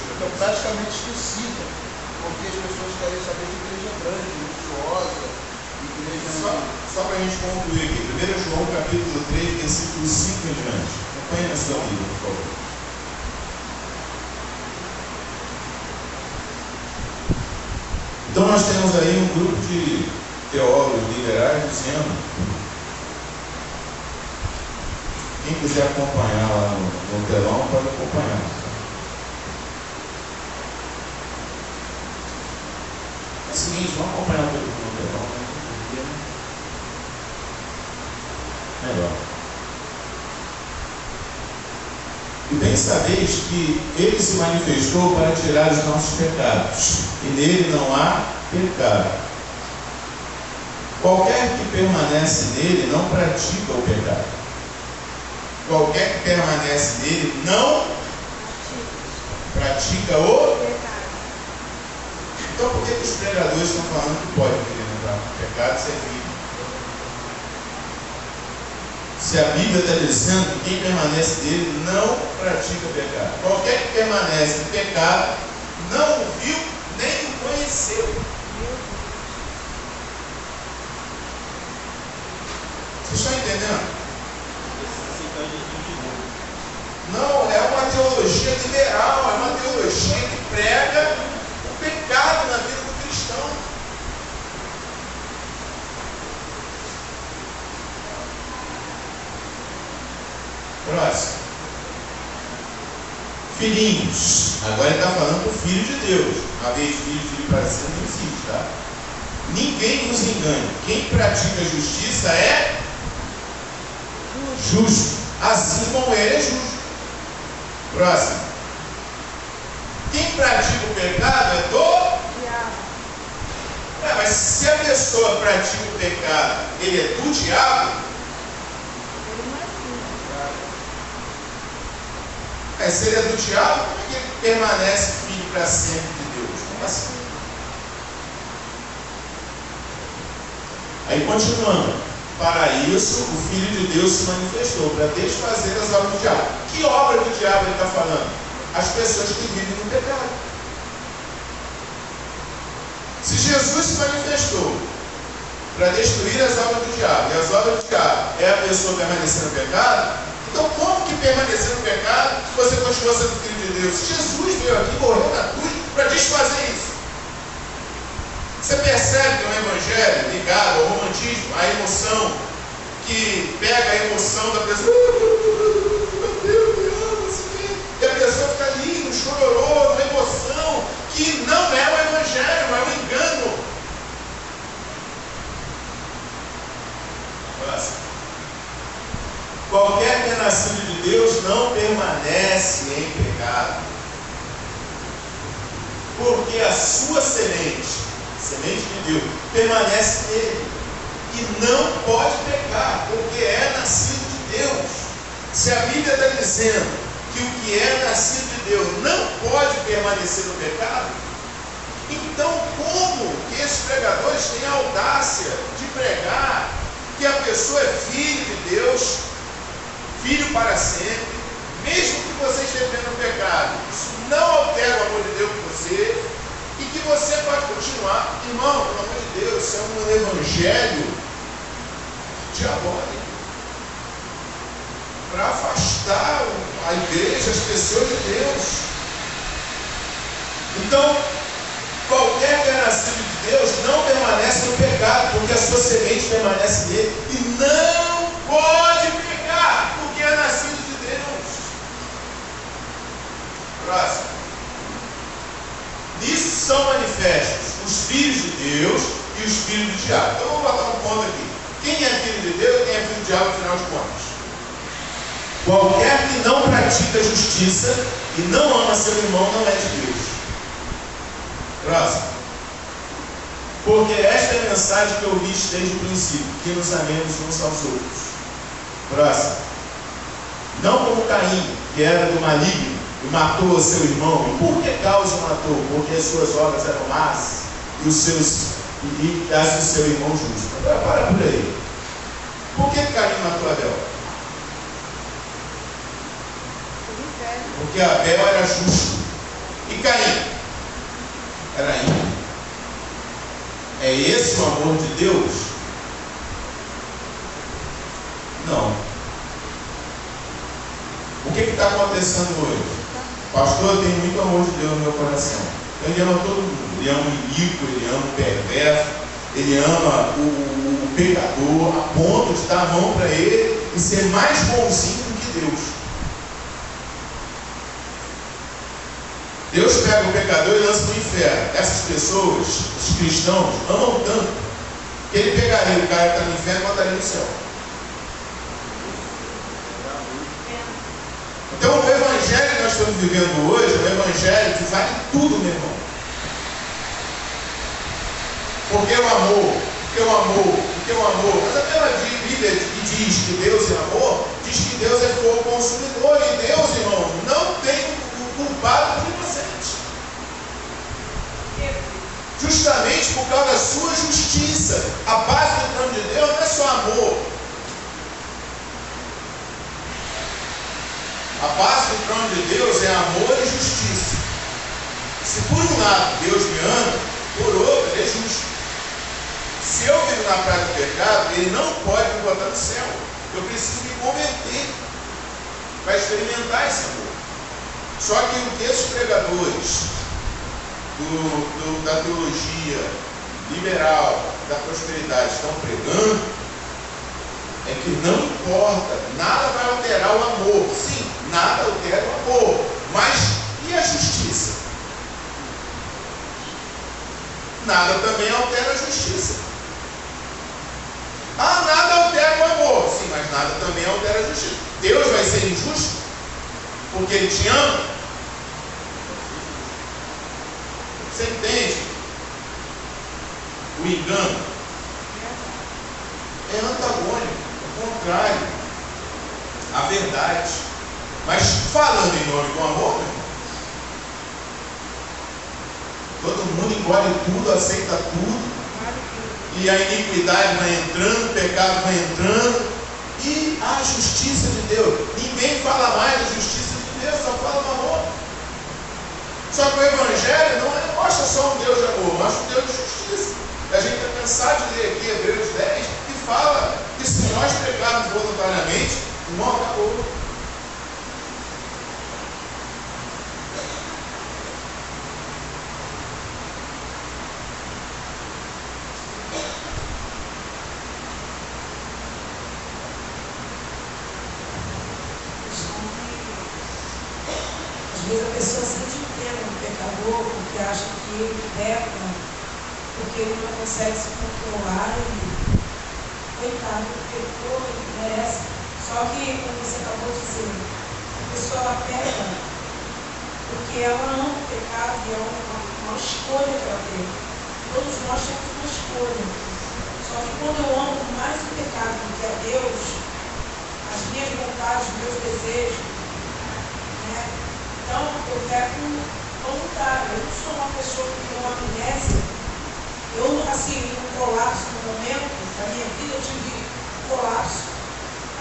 S3: estão praticamente esquecidas, porque as pessoas querem saber de igreja grande, luxuosa, igreja...
S1: Só para a gente concluir aqui, 1 João capítulo 3, versículo 5 em diante. Acompanhe na sua Bíblia, por favor. Então nós temos aí um grupo de teólogos liberais dizendo, quem quiser acompanhar lá no telão pode acompanhar. É o seguinte, vamos acompanhar tudo no telão, né? Melhor. E bem sabeis que ele se manifestou para tirar os nossos pecados, e nele não há pecado. Qualquer que permanece nele não pratica o pecado. Qualquer que permanece nele não pratica o pecado. Então por que os pregadores estão falando que pode entrar no pecado se é Bíblia? Se a Bíblia está dizendo que quem permanece nele não pratica o pecado. Qualquer que permanece no pecado não o viu nem o conheceu. Vocês estão entendendo? Não, é uma teologia liberal, é uma teologia que prega o pecado na vida do cristão. Próximo. Filhinhos. Agora ele está falando do Filho de Deus. Uma vez filho para cima não existe, tá? Ninguém vos engane. Quem pratica a justiça é justo, assim como ele é justo. Próximo. Quem pratica o pecado é do diabo. Mas se a pessoa pratica o pecado, ele é do diabo? Se ele é do diabo, como é que ele permanece filho para sempre de Deus? Como assim? Aí continuando. Para isso, o Filho de Deus se manifestou, para desfazer as obras do diabo. Que obra do diabo ele está falando? As pessoas que vivem no pecado. Se Jesus se manifestou para destruir as obras do diabo, e as obras do diabo é a pessoa permanecer no pecado, então como que permanecer no pecado se você continua sendo Filho de Deus? Jesus veio aqui, morreu na cruz para desfazer isso. Você percebe que é um evangelho ligado ao romantismo, à emoção, que pega a emoção da pessoa, meu Deus, me ama, assim, e a pessoa fica ali no chororô, na emoção, que não é o evangelho, é um engano. Próximo. Qualquer que é nascido de Deus não permanece em pecado, porque a sua semente de Deus, permanece nele e não pode pecar, porque é nascido de Deus. Se a Bíblia está dizendo que o que é nascido de Deus não pode permanecer no pecado, então como que esses pregadores têm a audácia de pregar que a pessoa é filho de Deus, filho para sempre, mesmo que você esteja no pecado? Isso não altera o amor de Deus por você, e que você pode continuar. Irmão, pelo amor de Deus, isso é um evangelho diabólico para afastar a igreja, as pessoas de Deus. Então, qualquer que é nascido de Deus não permanece no pecado, porque a sua semente permanece nele, e não pode pecar, porque é nascido de Deus. Próximo. Nisso são manifestos os filhos de Deus e os filhos do diabo. Então vamos botar um ponto aqui. Quem é filho de Deus e quem é filho do diabo, afinal de contas? Qualquer que não pratica a justiça e não ama seu irmão não é de Deus. Próximo. Porque esta é a mensagem que eu vi desde o princípio, que nos amemos uns aos outros. Próximo. Não como Caim, que era do maligno, e matou seu irmão. E por que causa o matou? Porque as suas obras eram más, e as do seu irmão justo. Agora para por aí. Por que Caim matou Abel? Porque Abel era justo. E Caim era ímpio. É esse o amor de Deus? Não. O que está acontecendo hoje? Pastor, eu tenho muito amor de Deus no meu coração. Ele ama todo mundo. Ele ama o iníquo, ele ama o perverso, ele ama o pecador, a ponto de dar a mão para ele e ser mais bonzinho do que Deus. Deus pega o pecador e lança no inferno. Essas pessoas, os cristãos, amam tanto que ele pegaria o cara que está no inferno e mandaria no céu. Então o evangelho que nós estamos vivendo hoje é um evangelho que vale tudo, meu irmão. Porque o amor, mas aquela Bíblia que diz que Deus é amor, diz que Deus é fogo consumidor, e Deus, irmão, não tem o culpado por inocente. Justamente por causa da sua justiça. A base do plano de Deus não é só amor. A base do plano de Deus é amor e justiça. Se por um lado Deus me ama, por outro Ele é justo. Se eu vivo na praia do pecado, Ele não pode me botar no céu. Eu preciso me converter para experimentar esse amor. Só que o que esses pregadores da teologia liberal, da prosperidade estão pregando é que não importa, nada vai alterar o amor. Sim, nada altera o amor, mas e a justiça? Nada também altera a justiça. Nada altera o amor. Sim, mas nada também altera a justiça. Deus vai ser injusto porque Ele te ama? Você entende? O engano é antagônico, é contrário à verdade. Mas falando em nome do amor, meu irmão, todo mundo engole tudo, aceita tudo, e a iniquidade vai entrando, o pecado vai entrando, e a justiça de Deus. Ninguém fala mais da justiça de Deus, só fala do amor. Só que o Evangelho não mostra só um Deus de amor, mostra um Deus de justiça. A gente vai cansar de ler aqui Hebreus 10, que fala que se nós pecarmos voluntariamente, não acabou.
S2: Às vezes a pessoa sente pena do pecador porque acha que ele peca, porque ele não consegue se controlar e, coitado, pecou, ele merece. Só que, como você acabou de dizer, a pessoa ela peca porque ela ama o pecado e é uma escolha que ela tem. Todos nós temos uma escolha. Só que quando eu amo mais o pecado do que a Deus, as minhas vontades, os meus desejos, né? Então, eu peco voluntário. Eu não sou uma pessoa que tem uma amnésia. Eu, assim, um colapso no momento da minha vida, eu tive um colapso.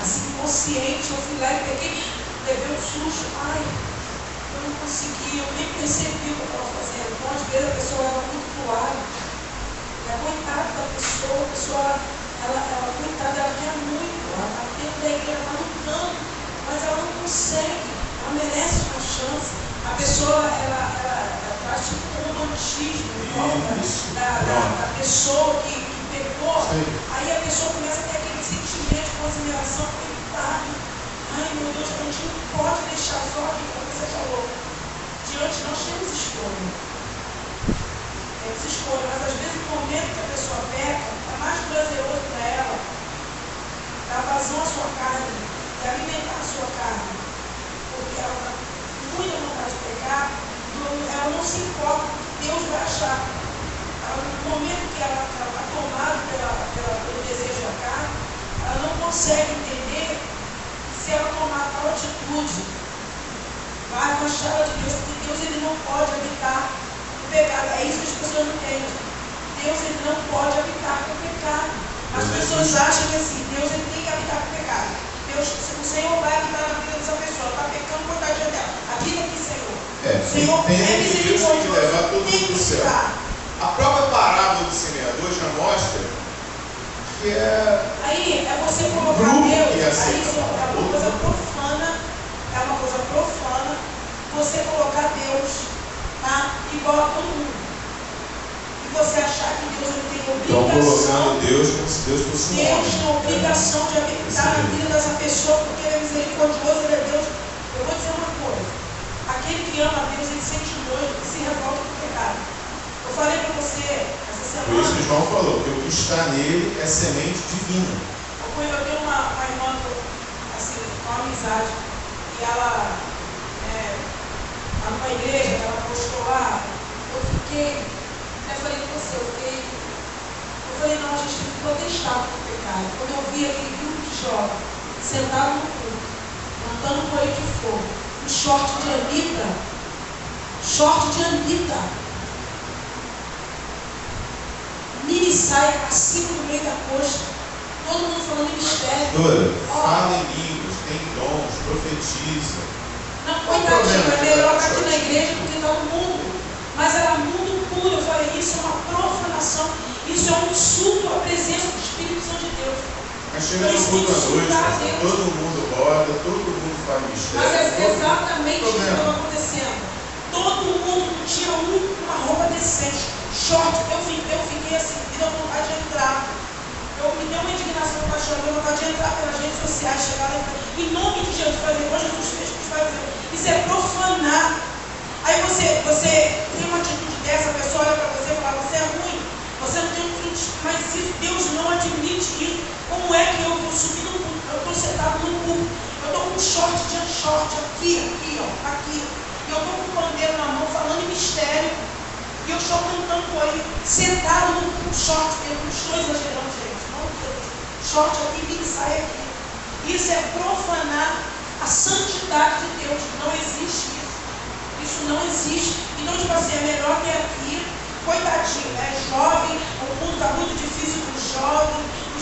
S2: Assim, consciente, eu fui lá e peguei, levei um susto. Ai, eu não consegui, eu nem percebi o que eu estava fazendo. Então, às vezes, a pessoa leva muito pro lado. É coitada da pessoa, a pessoa, coitada, ela quer muito, ela está dentro da igreja, ela está lutando, mas ela não consegue. Ela merece uma chance. A pessoa, ela traz tipo um romantismo em volta da pessoa que pecou. Sim. Aí a pessoa começa a ter aquele sentimento de consideração, coitado. Ai, meu Deus, a gente não pode deixar só aqui, como você falou. Diante nós temos escolha. Temos escolha, mas às vezes no momento que a pessoa peca, é mais prazeroso para ela dar vazão à sua carne, de alimentar a sua carne. Porque ela está com muita vontade de pecar, ela não se importa, Deus vai achar. No momento que ela está tomada pelo desejo da carne, ela não consegue entender que se ela tomar tal atitude, vai afastar ela de Deus, porque Deus ele não pode habitar no pecado. É isso que as pessoas não entendem. Deus ele não pode habitar com o pecado. As pessoas acham que assim, Deus ele tem que habitar com o pecado. Deus, o Senhor vai habitar na vida dessa pessoa, está pecando, coitadinha dela. Habita aqui, Senhor.
S1: O Senhor é misericordioso, levar todo mundo do céu. A própria parábola do semeador já mostra que
S2: aí é você colocar Deus, aí isso é uma coisa profana, você colocar Deus, tá? Igual a todo mundo. E você achar que Deus ele tem obrigação.
S1: Estão colocando Deus como se Deus fosse um homem.
S2: Deus tem obrigação de habitar na vida dessa pessoa, porque ele é misericordioso, ele é Deus. Eu vou dizer uma coisa. Aquele que ama a Deus, ele sente nojo e se revolta do pecado. Eu falei para você essa semana.
S1: Por isso que João falou que o que está nele é semente divina.
S2: Eu tenho uma irmã, assim, uma amizade, e ela, numa igreja, ela postou lá, eu falei com você, eu falei, não, a gente tem que protestar contra o pecado. Quando eu vi aquele grupo de jovens sentado no culto, cantando um coelho de fogo, um short de Anitta, mini saia acima do meio da coxa, todo mundo falando em mistério.
S1: Fala em línguas, tem dons, profetiza.
S2: Não, coitadinho, é melhor estar aqui na igreja porque está no mundo. Mas era mundo puro. Eu falei, isso é uma profanação, isso é um insulto à presença do Espírito Santo de Deus.
S1: Mas chega no culto à noite, todo mundo roda, todo mundo faz mistério.
S2: Mas é exatamente o que estava acontecendo. Todo mundo tinha uma roupa decente, short. Eu fiquei assim, me deu vontade de entrar. Me deu uma indignação para chorar, vontade de entrar pelas redes sociais, chegar lá e em nome de Jesus, fazer igual Jesus fez, que fazer. Isso é profanar. Aí você tem uma atitude dessa, a pessoa olha para você e fala, você é ruim, você não tem frutos, mas se Deus não admite isso, como é que eu vou subir no culto? Eu estou sentado no culto, eu estou com short aqui, ó, aqui. E eu estou com o pandeiro na mão, falando em mistério. E eu estou cantando com ele, sentado no short, eu não estou exagerando, gente. Não, short aqui, mini saia aqui. Isso é profanar a santidade de Deus. Não existe isso. Isso não existe. Então, tipo assim, é melhor ter aqui, coitadinho, é jovem, o mundo está muito difícil para o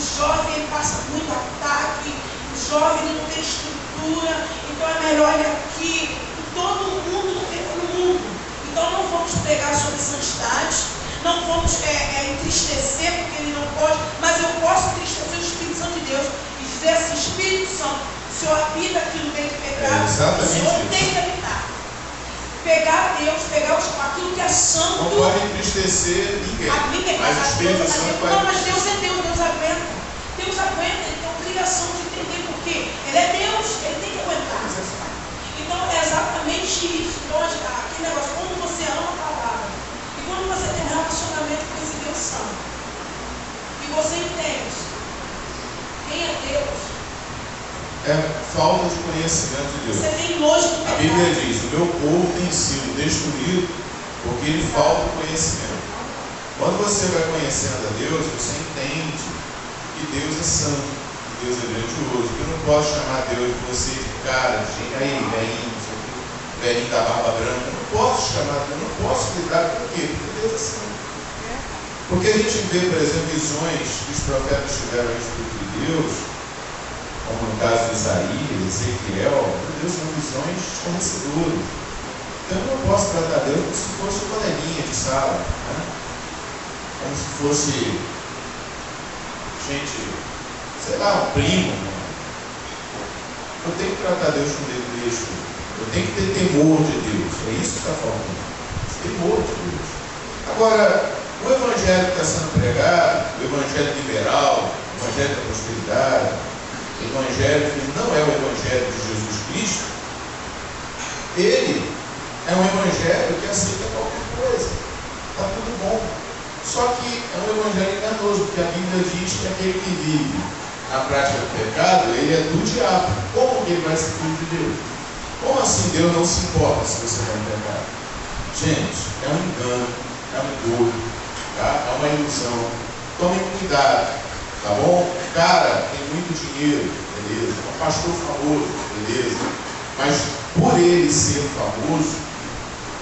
S2: jovem ele passa muito ataque, o jovem não tem estrutura, então é melhor ele aqui, todo mundo no mundo. Então não vamos pregar sobre santidade, não vamos entristecer, porque ele não pode, mas eu posso entristecer o Espírito Santo de Deus e dizer assim, Espírito Santo, o Senhor habita aqui no meio do pecado, o Senhor tem que habitar. Pegar Deus, pegar aquilo que é santo.
S1: Não pode entristecer ninguém. Mas o Espírito Santo vai.
S2: Não, mas Deus é Deus, Deus aguenta. Deus aguenta, ele tem a obrigação de entender porque ele é Deus, ele tem que aguentar. Então é exatamente isso. Então, aquele negócio, quando você ama a palavra, e quando você tem um relacionamento com esse Deus santo, e você entende quem é Deus.
S1: É falta de conhecimento de Deus.
S2: Você tem nojo do pecado.
S1: A Bíblia diz, o meu povo tem sido destruído porque lhe falta conhecimento. Quando você vai conhecendo a Deus, você entende que Deus é santo, que Deus é grandioso, que eu não posso chamar Deus de você de cara, de velhinho da barba branca. Eu não posso chamar Deus, eu não posso lidar com o quê? Porque Deus é santo. Porque a gente vê, por exemplo, visões que os profetas tiveram a respeito de Deus, como no caso de Isaías, Ezequiel, Deus são visões esclarecedoras. Então eu não posso tratar Deus como se fosse uma coleguinha de sala, né? Como se fosse, sei lá, um primo. Né? Eu tenho que tratar Deus com desleixo. Eu tenho que ter temor de Deus. É isso que está falando. Temor de Deus. Agora, o evangelho que está sendo pregado, o evangelho liberal, o evangelho da prosperidade, o evangelho que não é o evangelho de Jesus Cristo, ele é um evangelho que aceita qualquer coisa, está tudo bom. Só que é um evangelho enganoso, porque a Bíblia diz que aquele que vive na prática do pecado, ele é do diabo. Como que ele vai ser filho de Deus? Como assim Deus não se importa se você vai em pecado? Gente, é um engano, é um engano. tá? É uma ilusão. Tomem cuidado, tá bom? O cara tem muito dinheiro, beleza? É um pastor famoso, beleza? Mas por ele ser famoso,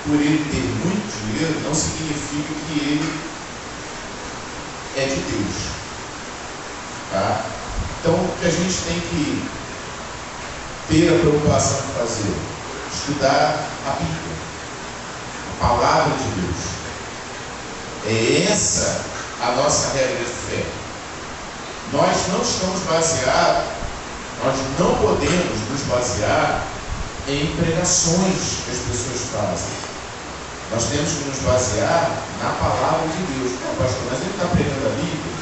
S1: por ele ter muito dinheiro, não significa que ele é de Deus, tá? Então, o que a gente tem que ter a preocupação de fazer? Estudar a Bíblia, a palavra de Deus. É essa a nossa regra de fé. Nós não estamos baseados, nós não podemos nos basear em pregações que as pessoas fazem. Nós temos que nos basear na palavra de Deus. Não, pastor, mas ele está pregando a Bíblia.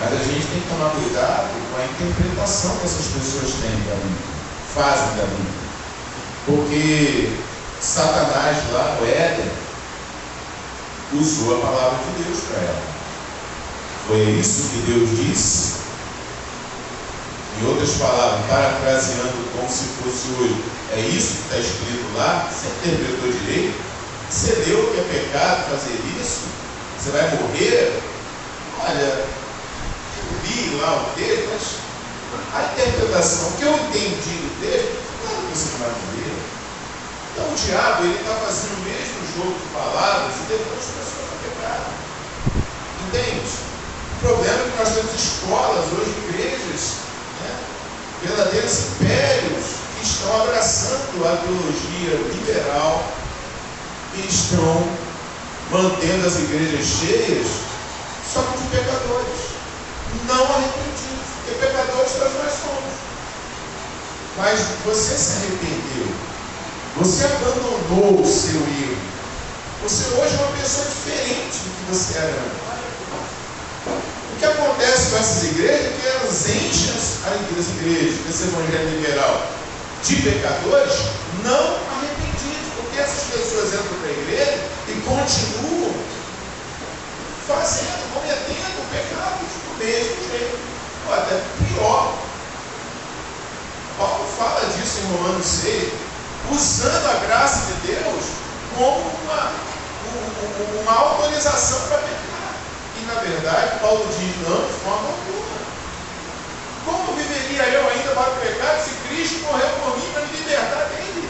S1: Mas a gente tem que tomar cuidado com a interpretação que essas pessoas têm da Bíblia, fazem da Bíblia. Porque Satanás lá no Éden usou a palavra de Deus para ela. Foi isso que Deus disse. Em outras palavras, parafraseando como se fosse hoje, é isso que está escrito lá, você interpretou direito, você leu que é pecado fazer isso, você vai morrer. Olha, eu li lá o texto, mas a interpretação que eu entendi do texto, claro que você não vai morrer. Então o diabo, ele está fazendo o mesmo jogo de palavras e depois as pessoas a pecar. Entende? O problema é que nós temos escolas hoje, igrejas, verdadeiros impérios que estão abraçando a teologia liberal e estão mantendo as igrejas cheias só de pecadores não arrependidos, porque pecadores nós somos. Mas você se arrependeu, você abandonou o seu erro, você hoje é uma pessoa diferente do que você era antes. O que acontece com essas igrejas é que elas enchem as igrejas, esse evangelho liberal, de pecadores não arrependidos, porque essas pessoas entram para a igreja e continuam fazendo, cometendo pecados do mesmo jeito, ou até pior. Paulo fala disso em Romanos 6, usando a graça de Deus como uma autorização para pecar. E na verdade, Paulo diz, não, de forma alguma. Como viveria eu ainda para o pecado se Cristo morreu por mim para me libertar dele?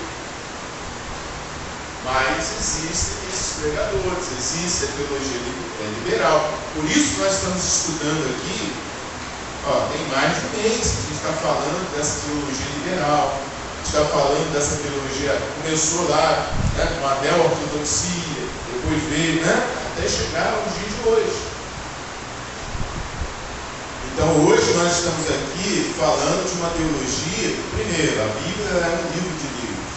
S1: Mas existem esses pregadores, existe a teologia liberal. Por isso nós estamos estudando aqui, tem mais de um mês que a gente está falando dessa teologia liberal. A gente está falando dessa teologia, começou lá, com a neo-ortodoxia, depois veio, até chegar aos dias de hoje. Então hoje nós estamos aqui falando de uma teologia. Primeiro, a Bíblia é um livro de livros.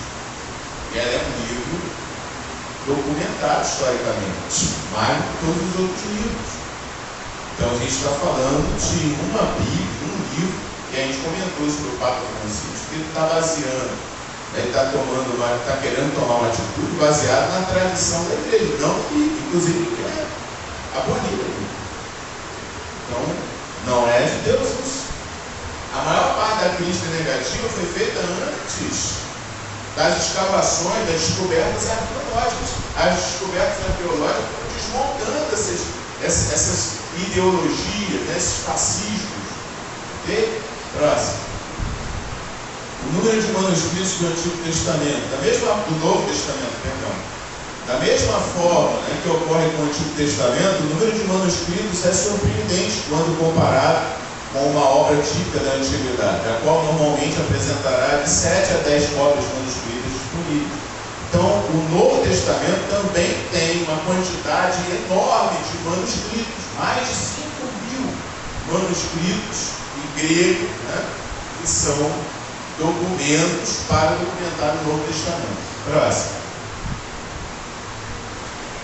S1: E ela é um livro documentado historicamente, mais do que todos os outros livros. Então a gente está falando de uma Bíblia, um livro, que a gente comentou sobre o Papa Francisco, que ele está baseando, ele está querendo tomar uma atitude baseada na tradição da igreja, não que, inclusive, quer abolir a Bíblia. Então, não é de Deus isso. A maior parte da crítica negativa foi feita antes das escavações, das descobertas arqueológicas. As descobertas arqueológicas foram desmontando essas ideologias, esses fascismos. Ok? Próximo. O número de manuscritos do Antigo Testamento, do Novo Testamento, perdão. Da mesma forma que ocorre com o Antigo Testamento, o número de manuscritos é surpreendente quando comparado com uma obra típica da Antiguidade, a qual normalmente apresentará de 7 a 10 cópias manuscritas disponíveis. Então, o Novo Testamento também tem uma quantidade enorme de manuscritos, mais de 5.000 manuscritos em grego, que são documentos para documentar o Novo Testamento. Próximo.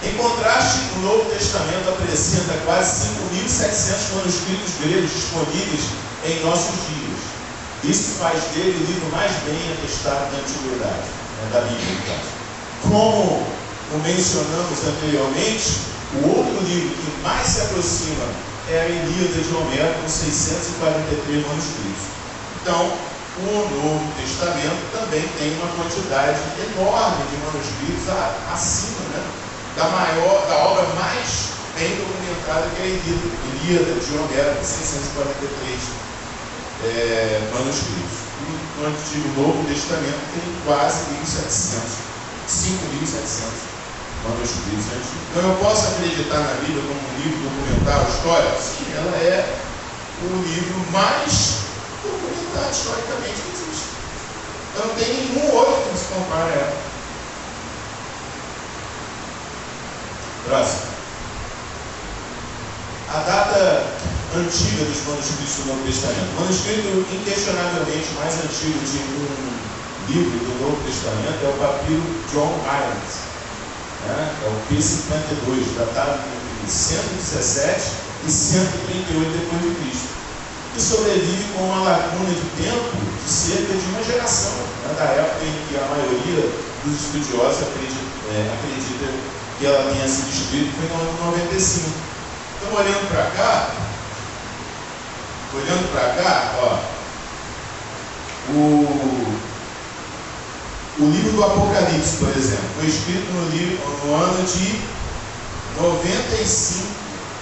S1: Em contraste, o Novo Testamento apresenta quase 5.700 manuscritos gregos disponíveis em nossos dias. Isso faz dele o livro mais bem atestado da Antiguidade, da Bíblia. Como mencionamos anteriormente, o outro livro que mais se aproxima é a Ilíada de Homero, com 643 manuscritos. Então, o Novo Testamento também tem uma quantidade enorme de manuscritos acima, da obra mais bem documentada, que é a Ilíada de Homero, 643 manuscritos. E no Antigo e Novo Testamento tem quase 1.700, 5.700 manuscritos antigos. Então eu posso acreditar na Bíblia como um livro documental histórico? Sim, ela é o livro mais documentado historicamente que existe. Eu não tem nenhum outro que se compare a ela. Próximo. A data antiga dos manuscritos do Novo Testamento. O manuscrito inquestionavelmente mais antigo de um livro do Novo Testamento é o papiro John Hiatt, né? É o P52, datado entre 117 e 138 depois de Cristo, que sobrevive com uma lacuna de tempo de cerca de uma geração, né? Da época em que a maioria dos estudiosos acredita que ela tenha sido escrita, foi no ano 95. Então, olhando para cá, ó, o livro do Apocalipse, por exemplo, foi escrito no ano de 95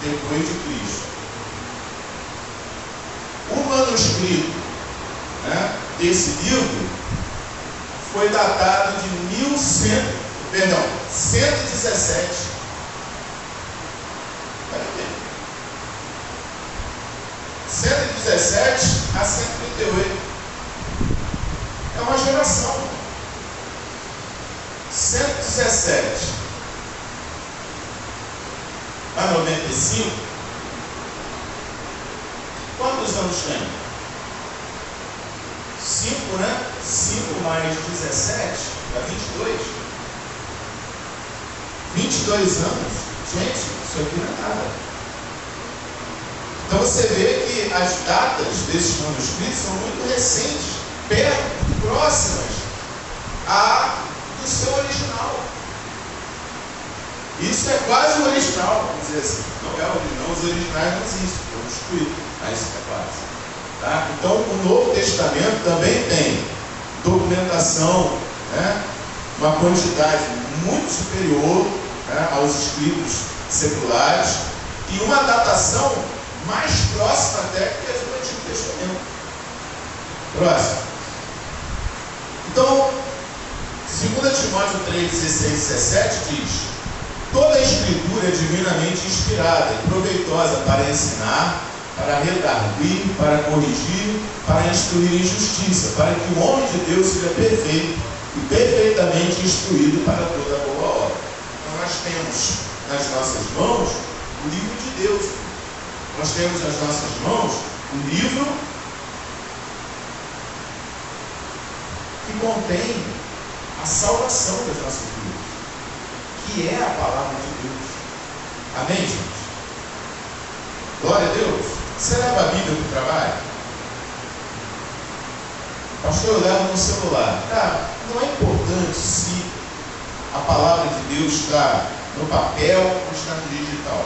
S1: depois de Cristo. O manuscrito, né, desse livro foi datado de 117. 117 a 138. É uma geração. 117 a 95. Quantos anos tem? 5, né? 5 mais 17 dá 22. 22 anos. Gente, isso aqui não é nada. Então você vê que as datas desses manuscritos são muito recentes, perto, próximas do seu original. Isso é quase o original, vamos dizer assim. Não é o original, os originais não existem, foram destruídos, mas isso é quase. Tá? Então o Novo Testamento também tem documentação, né, uma quantidade muito superior, né, aos escritos seculares e uma datação mais próxima até que as do Antigo Testamento. Próximo. Então, 2 Timóteo 3, 16 e 17 diz: toda a Escritura é divinamente inspirada e proveitosa para ensinar, para redarguir, para corrigir, para instruir em justiça, para que o homem de Deus seja perfeito e perfeitamente instruído para toda boa obra. Então nós temos nas nossas mãos o livro de Deus. Nós temos nas nossas mãos o livro que contém a salvação das nossas vidas, que é a palavra de Deus. Amém, gente? Glória a Deus. Você leva a Bíblia para o trabalho? Pastor, eu levo no celular. Tá, não é importante se a palavra de Deus está no papel ou está no digital.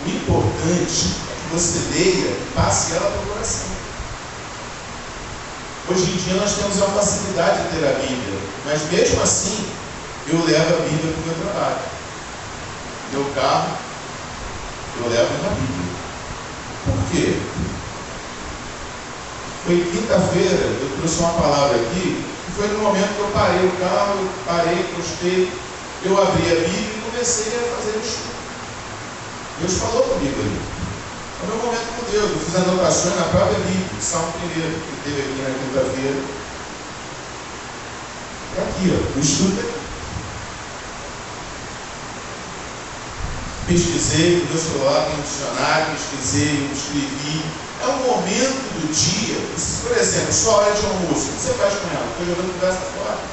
S1: O importante é que você leia e passe ela para o coração. Hoje em dia nós temos a facilidade de ter a Bíblia, mas mesmo assim eu levo a Bíblia para o meu trabalho. Meu carro, eu levo a Bíblia. Por quê? Foi quinta-feira, eu trouxe uma palavra aqui, e foi no momento que eu parei o carro, eu parei, encostei, eu abri a Bíblia e comecei a fazer o estudo. Deus falou comigo ali. Foi meu momento com Deus. Eu fiz anotações na própria Bíblia, Salmo 1, que teve aqui na quinta-feira. É aqui, ó, o estudo é aqui. Pesquisei no meu celular, tem um dicionário, pesquisei, escrevi. É um momento do dia, por exemplo, sua hora de almoço, o que você faz com ela? Estou jogando conversa fora.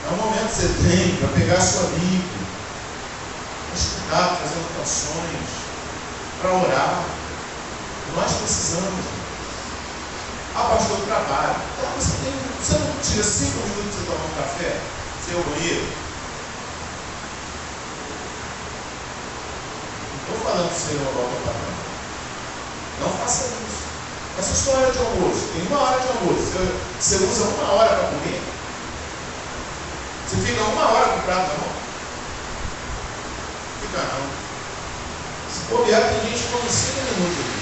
S1: É um momento que você tem para pegar a sua Bíblia, para estudar, para fazer anotações, para orar. Nós precisamos. Ah, pastor, trabalho. Tá, você não tira 5 minutos para você tomar um café? Você é o banheiro? Não estou falando que você roubar o patrão. Não faça isso. Essa sua hora de almoço, tem 1 hora de almoço. Você usa 1 hora para comer. Você fica 1 hora com o prato na mão? Fica não. Se bobear, tem gente que come 5 minutos aqui.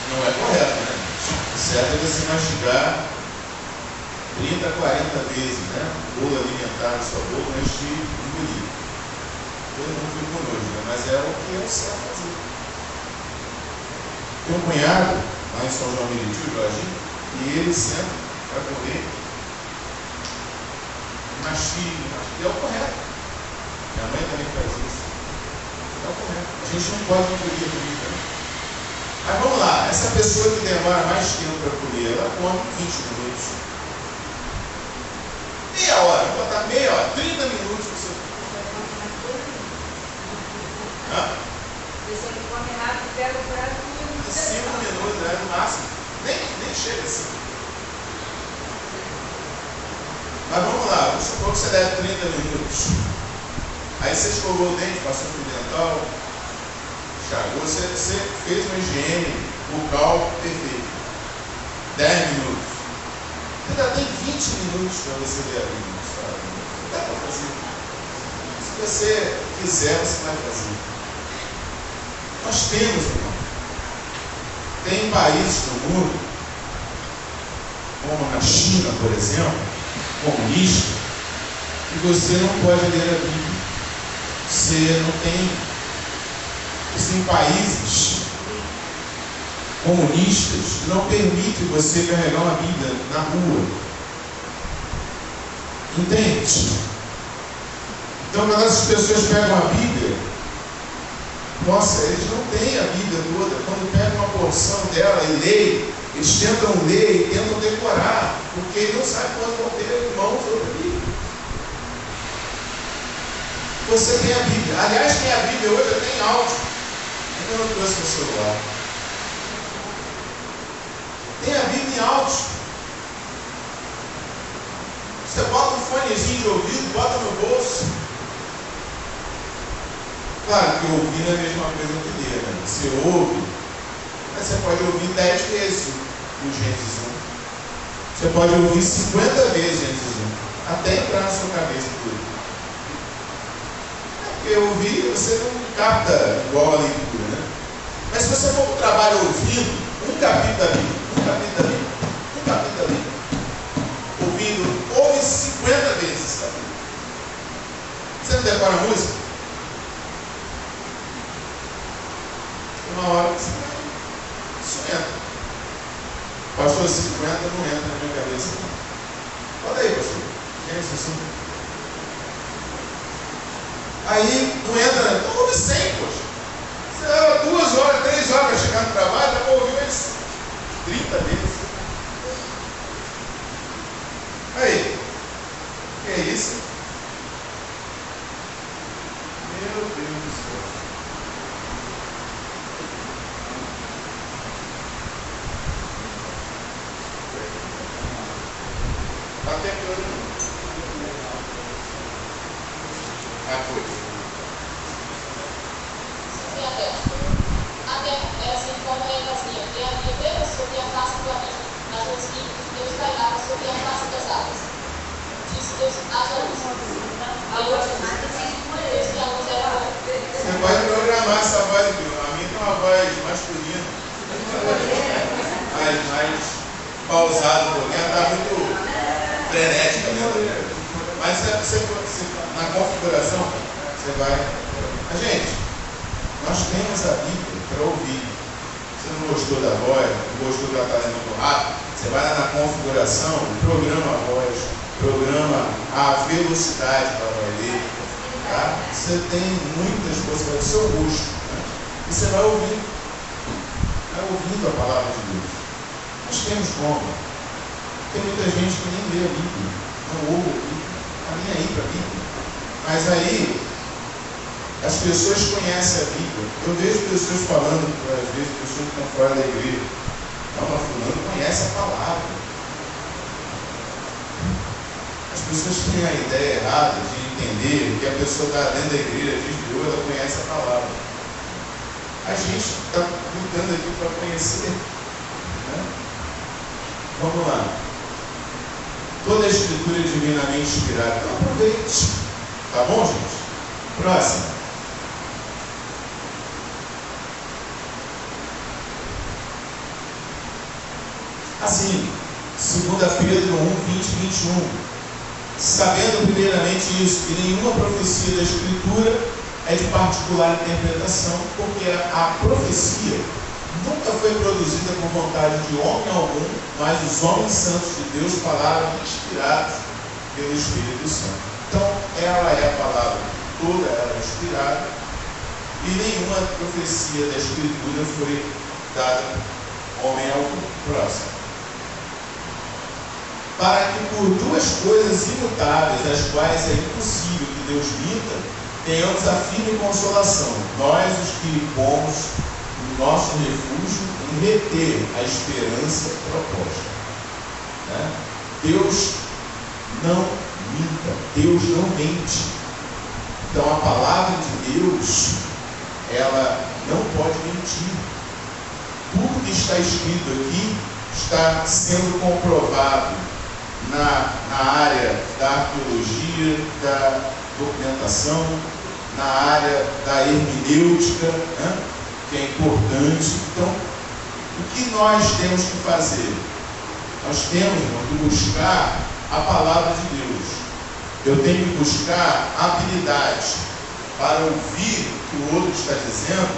S1: Não é correto, né? O certo é você mastigar 30, 40 vezes, né? O bolo alimentar na sua boca antes de engolir. Todo mundo fica com nojo, né? Mas é o que é o certo fazer. Tem um cunhado lá em São João Meriti, o Jorginho, e ele senta para comer, mastiga, é o correto. Minha mãe também faz isso. É o correto. A gente não pode engolir a comida, né? Mas vamos lá, essa pessoa que demora mais tempo para comer, ela come 20 minutos. Meia hora, vou botar meia hora, 30 minutos você.
S2: Pessoa que come rápido, pega o prato e
S1: 5 minutos, né? No máximo. Nem chega assim. Mas vamos lá, vamos supor que você deve 30 minutos. Aí você escovou o dente, passou por dental, enxagou, você fez uma higiene bucal perfeita. 10 minutos. Você ainda tem 20 minutos para você ler a Bíblia. Não dá para fazer. Se você quiser, você vai fazer. Nós temos, irmão. Tem países no mundo, como na China, por exemplo, comunista, que você não pode ler a Bíblia. Você não tem. Existem países comunistas que não permitem você carregar uma Bíblia na rua. Entende? Então, quando essas pessoas pegam a Bíblia, nossa, eles não têm a Bíblia toda. Quando pegam uma porção dela e leem, eles tentam ler e tentam decorar, porque eles não sabem quando vão ter mãos sobre a Bíblia. Você tem a Bíblia. Aliás, tem a Bíblia hoje, até em áudio. Eu não trouxe no celular. Tem a Bíblia em áudio. Você bota um fonezinho de ouvido, bota no bolso. Claro que ouvir não é a mesma coisa que ler, né? Você ouve, mas você pode ouvir 10 vezes o Gênesis 1. Você pode ouvir 50 vezes Gênesis 1, até entrar na sua cabeça tudo. Porque ouvir você não capta igual a leitura, né? Mas se você for para o trabalho ouvindo um capítulo da Bíblia, ouvindo, ouve 50 vezes, sabe? Você não decora a música? Uma hora que isso entra. Pastor, 50 não entra na minha cabeça. Olha aí, pastor. Gênesis 5. Aí não entra, então ouve 100, poxa. Você leva 2 horas, 3 horas para chegar no trabalho, dá para ouvir umas 30 vezes. Aí, o que é isso? Meu Deus do céu. Está tentando. Foi.
S4: Até assim, como é assim, tem a Bíblia sobre a face do abismo, nas duas Bíblias, Deus pairava sobre a face das águas. Disse Deus às luzes. Aí eu disse que a luz era boa.
S1: Você pode programar essa voz aqui. A minha tem uma voz masculina, mais pausada, porque ela está muito frenética, né? Mas você, na configuração, você vai. Mas, gente, nós temos a Bíblia para ouvir. Você não gostou da voz, não gostou que ela está lendo muito rápido, você vai lá na configuração, programa a voz, programa a velocidade para ler. Tá? Você tem muitas coisas para o seu gosto. Né? E você vai ouvindo. Vai ouvindo a palavra de Deus. Nós temos como. Tem muita gente que nem lê a Bíblia, não ouve a Bíblia, não está nem aí para a Bíblia. Mas aí, as pessoas conhecem a Bíblia. Eu vejo pessoas falando, às vezes, pessoas que estão fora da igreja. Não, mas fulano conhece a palavra. As pessoas têm a ideia errada de entender que a pessoa está dentro da igreja, diz de Deus, ela conhece a palavra. A gente está lutando aqui para conhecer. Né? Vamos lá. Toda a escritura é divinamente inspirada. Então aproveite. Tá bom, gente? Próximo. Assim, 2 Pedro 1, 20 e 21. Sabendo primeiramente isso, que nenhuma profecia da Escritura é de particular interpretação, porque a profecia nunca foi produzida por vontade de homem algum, mas os homens santos de Deus falaram inspirados pelo Espírito Santo. Então, ela é a palavra, toda ela é inspirada, e nenhuma profecia da Escritura foi dada a homem algum. Próximo. Para que por duas coisas imutáveis, as quais é impossível que Deus minta, tenhamos a firme consolação, nós os que pomos o nosso refúgio em reter a esperança proposta. Né? Deus não minta, Deus não mente. Então a palavra de Deus, ela não pode mentir. Tudo que está escrito aqui está sendo comprovado na área da arqueologia, da documentação, na área da hermenêutica, né, que é importante. Então, o que nós temos que fazer? Nós temos que buscar a palavra de Deus. Eu tenho que buscar habilidade para ouvir o que o outro está dizendo,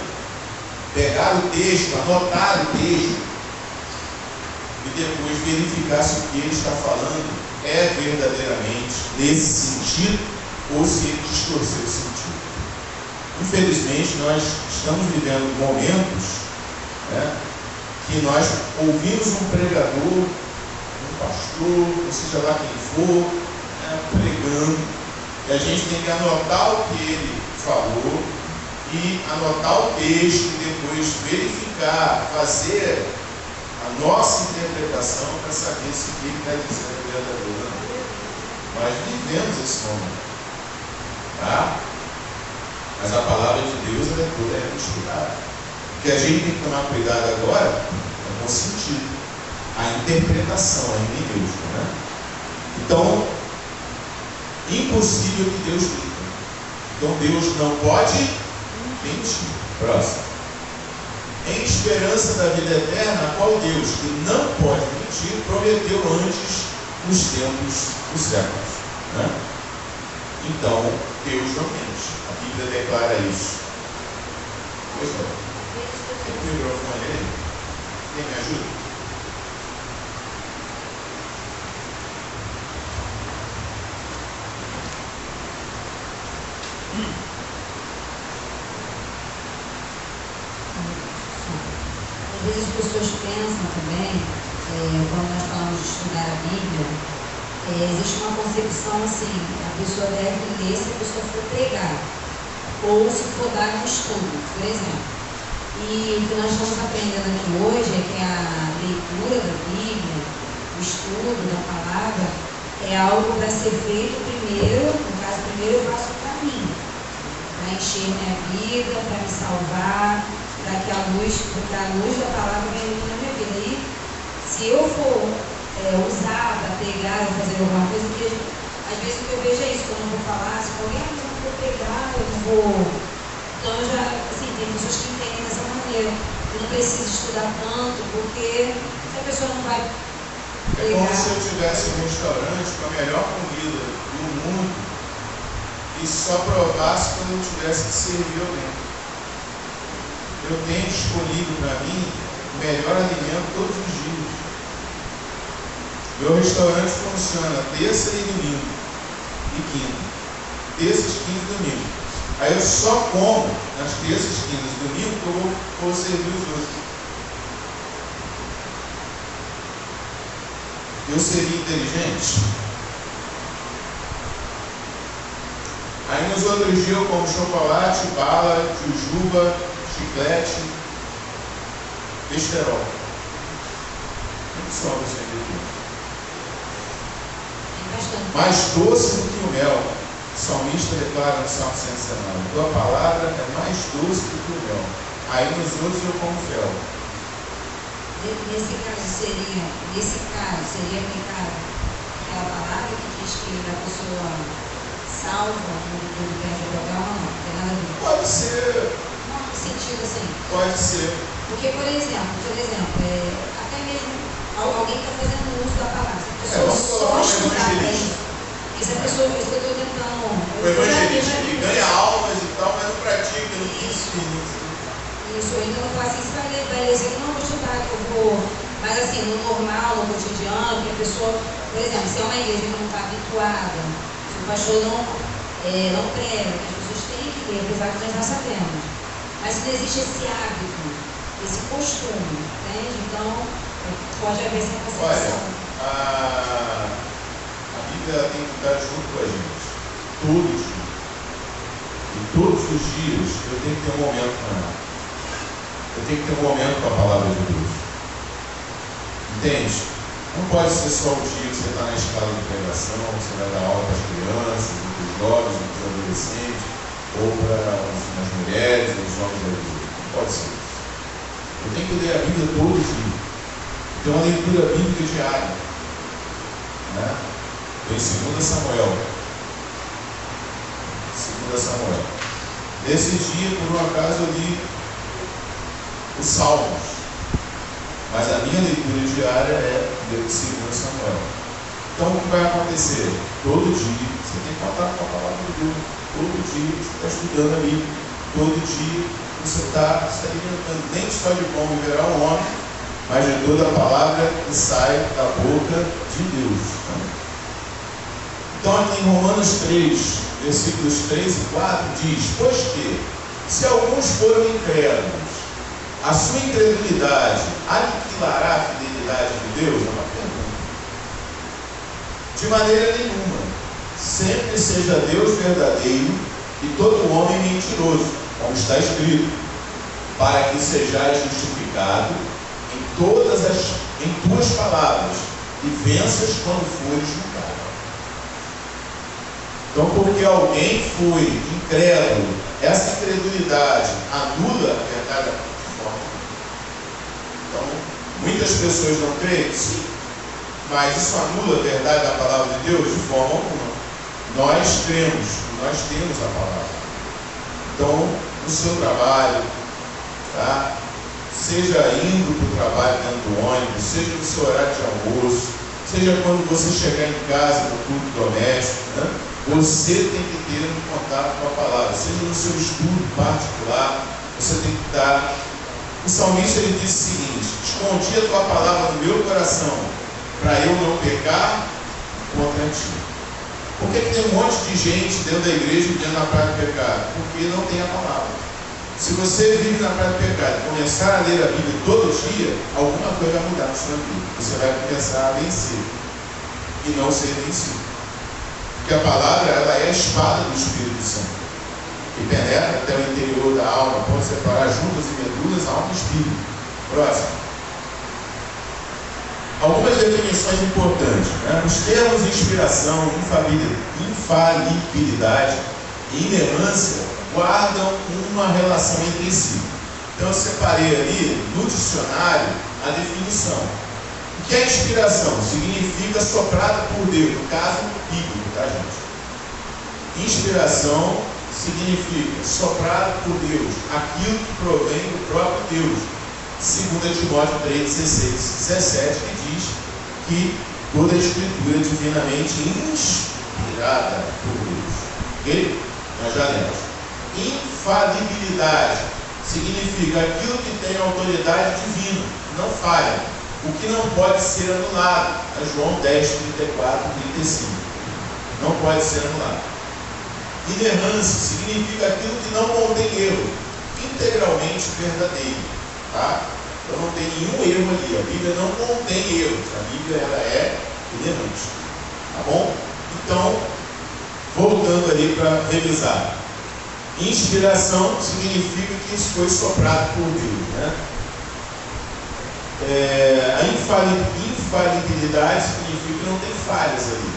S1: pegar o texto, anotar o texto, e depois verificar se o que ele está falando é verdadeiramente nesse sentido ou se ele distorceu o sentido. Infelizmente, nós estamos vivendo momentos, né, que nós ouvimos um pregador, um pastor, ou seja lá quem for, né, pregando, e a gente tem que anotar o que ele falou e anotar o texto e depois verificar, fazer a nossa interpretação para saber se o que ele está dizendo é verdadeiro ou não. Nós vivemos esse momento, tá? Mas a palavra de Deus ela é toda inspirada. O que a gente tem que tomar cuidado agora é com o sentido, a interpretação, a hermenêutica, né? Então, impossível que Deus minta. Então Deus não pode mentir. Próximo. Em esperança da vida eterna, a qual Deus, que não pode mentir, prometeu antes nos tempos dos séculos. Né? Então, Deus não mente. A Bíblia declara isso. Pois não. Tem um microfone aí? Quem me ajuda?
S5: Às vezes as pessoas pensam também, quando nós falamos de estudar a Bíblia, existe uma concepção assim, a pessoa deve ler se a pessoa for pregar, ou se for dar um estudo, por exemplo. E o que nós estamos aprendendo aqui hoje é que a leitura da Bíblia, o estudo da palavra, é algo para ser feito primeiro, no caso, primeiro eu faço para mim, para encher minha vida, para me salvar, para que a luz da palavra venha na minha vida. E se eu for usar para pregar ou fazer alguma coisa, porque às vezes o que eu vejo é isso, quando eu vou falar, se alguém não vou pregar, eu não vou. Então eu já, assim, tem pessoas que entendem dessa maneira. Eu não preciso estudar tanto, porque se a pessoa não vai pregar.
S1: É como se eu tivesse um restaurante com a melhor comida do mundo e só provasse quando eu tivesse que servir alguém. Eu tenho disponível para mim o melhor alimento todos os dias. Meu restaurante funciona terça e domingo e quinta. Terças, quinta e domingo. Aí eu só como nas terças, quintas e domingo que eu vou servir os outros. Eu seria inteligente? Aí nos outros dias eu como chocolate, bala, jujuba, chiclete, besterol. O que sobra isso aqui? Mais doce do que o mel. O salmista declara no Salmo 119: tua palavra é mais doce do que o mel. Aí nos outros eu como fel.
S5: Nesse caso seria aplicado aquela diz que a pessoa salva quando perde o programa, não tem nada a ver.
S1: Pode ser.
S5: Não, no sentido assim.
S1: Pode ser.
S5: Porque, por exemplo, até mesmo alguém está fazendo uso da palavra. Se a pessoa só estudar para isso, porque se a pessoa, isso que eu estou tentando.
S1: O evangelista que ganha almas e tal, mas não pratica isso.
S5: Isso, ainda não faço isso, vai ler, eu não vou estudar, que eu vou. Mas assim, no normal, no cotidiano, que a pessoa, por exemplo, se é uma igreja que não está habituada, se o pastor não prega, as pessoas têm que ler, apesar que nós já sabemos. Mas se não existe esse hábito, esse costume, entende? Então, pode haver essa concepção.
S1: Olha, a Bíblia tem que estar junto com a gente, todos os dias. E todos os dias eu tenho que ter um momento com ela. Eu tenho que ter um momento com a palavra de Deus. Entende? Não pode ser só o dia que você está na escala de pregação, você vai dar aula para as crianças, para os jovens, para os adolescentes, ou para as mulheres, os homens da vida. Não pode ser isso. Eu tenho que ler a Bíblia todos os dias. Tem uma leitura bíblica diária. Né? Em 2 Samuel. 2 Samuel. Nesse dia, por um acaso, eu li os Salmos. Mas a minha leitura diária é de 2 Samuel. Então, o que vai acontecer? Todo dia, você tem contato com a palavra de Deus. Todo dia, você está estudando ali. Todo dia, você está se alimentando. Nem só de pão viverá o homem, mas de toda a palavra que sai da boca de Deus. Então, aqui em Romanos 3, versículos 3 e 4, diz: pois que, se alguns foram incrédulos, a sua incredulidade aniquilará a fidelidade de Deus? É uma pergunta. De maneira nenhuma. Sempre seja Deus verdadeiro e todo homem mentiroso, como está escrito, para que sejais justificado em tuas palavras e venças quando fores julgado. Então, porque alguém foi incrédulo, essa incredulidade anula a verdade da forma. Então, muitas pessoas não creem, sim, mas isso anula a verdade da palavra de Deus de forma alguma. Nós cremos, nós temos a palavra. Então, no seu trabalho, tá? Seja indo para o trabalho dentro do ônibus, seja no seu horário de almoço, seja quando você chegar em casa no culto doméstico, né? Você tem que ter um contato com a palavra, seja no seu estudo particular, você tem que estar. O salmista ele disse o seguinte: escondi a tua palavra no meu coração, para eu não pecar contra ti. Por que tem um monte de gente dentro da igreja vivendo na prática do pecado? Porque não tem a palavra. Se você vive na prática do pecado e começar a ler a Bíblia todo dia, alguma coisa vai mudar na sua vida. Você vai começar a vencer e não ser vencido. Porque a palavra, ela é a espada do Espírito Santo, que penetra até o interior da alma, pode separar juntas e medulas, alma e espírito. Próximo. Algumas definições importantes, né? Os termos inspiração, infalibilidade e inerrância guardam uma relação entre si. Então eu separei ali no dicionário a definição. O que é inspiração? Significa soprada por Deus, no caso bíblico, tá, gente? Inspiração significa soprado por Deus, aquilo que provém do próprio Deus. 2 Timóteo 3, 16, 17, que diz que toda a escritura é divinamente inspirada por Deus. Ok? Nós já lemos. Infalibilidade significa aquilo que tem autoridade divina, não falha, o que não pode ser anulado. É João 10, 34, 35. Não pode ser anulado. Inerrância significa aquilo que não contém erro, integralmente verdadeiro. Tá? Então não tem nenhum erro ali. A Bíblia não contém erros. A Bíblia ela é inerrante. Tá bom? Então, voltando ali para revisar. Inspiração significa que isso foi soprado por Deus, né? A infalibilidade significa que não tem falhas ali.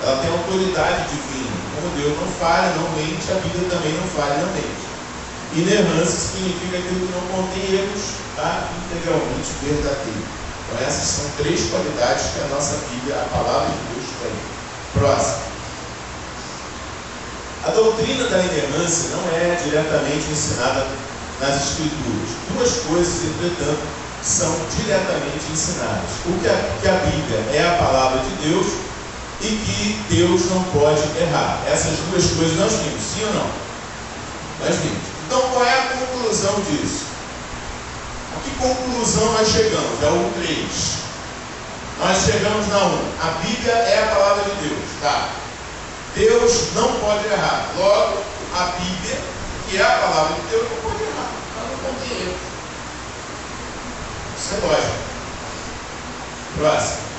S1: Ela tem autoridade divina. Como Deus não falha, não mente, a Bíblia também não falha, não mente. Inerrância significa aquilo que não contém erros, tá? Integralmente verdadeiro. Então essas são três qualidades que a nossa Bíblia, a palavra de Deus, tem. Próximo. A doutrina da inerrância não é diretamente ensinada nas Escrituras. Duas coisas, entretanto, são diretamente ensinadas. Que a Bíblia é a palavra de Deus e que Deus não pode errar. Essas duas coisas nós vimos, sim ou não? Nós vimos. Então, qual é a conclusão disso? A que conclusão nós chegamos? É o 3. Nós chegamos na 1. A Bíblia é a palavra de Deus. Tá? Deus não pode errar. Logo, a Bíblia, que é a palavra de Deus, não pode errar. Ela não tem erro. Isso é lógico. Próximo.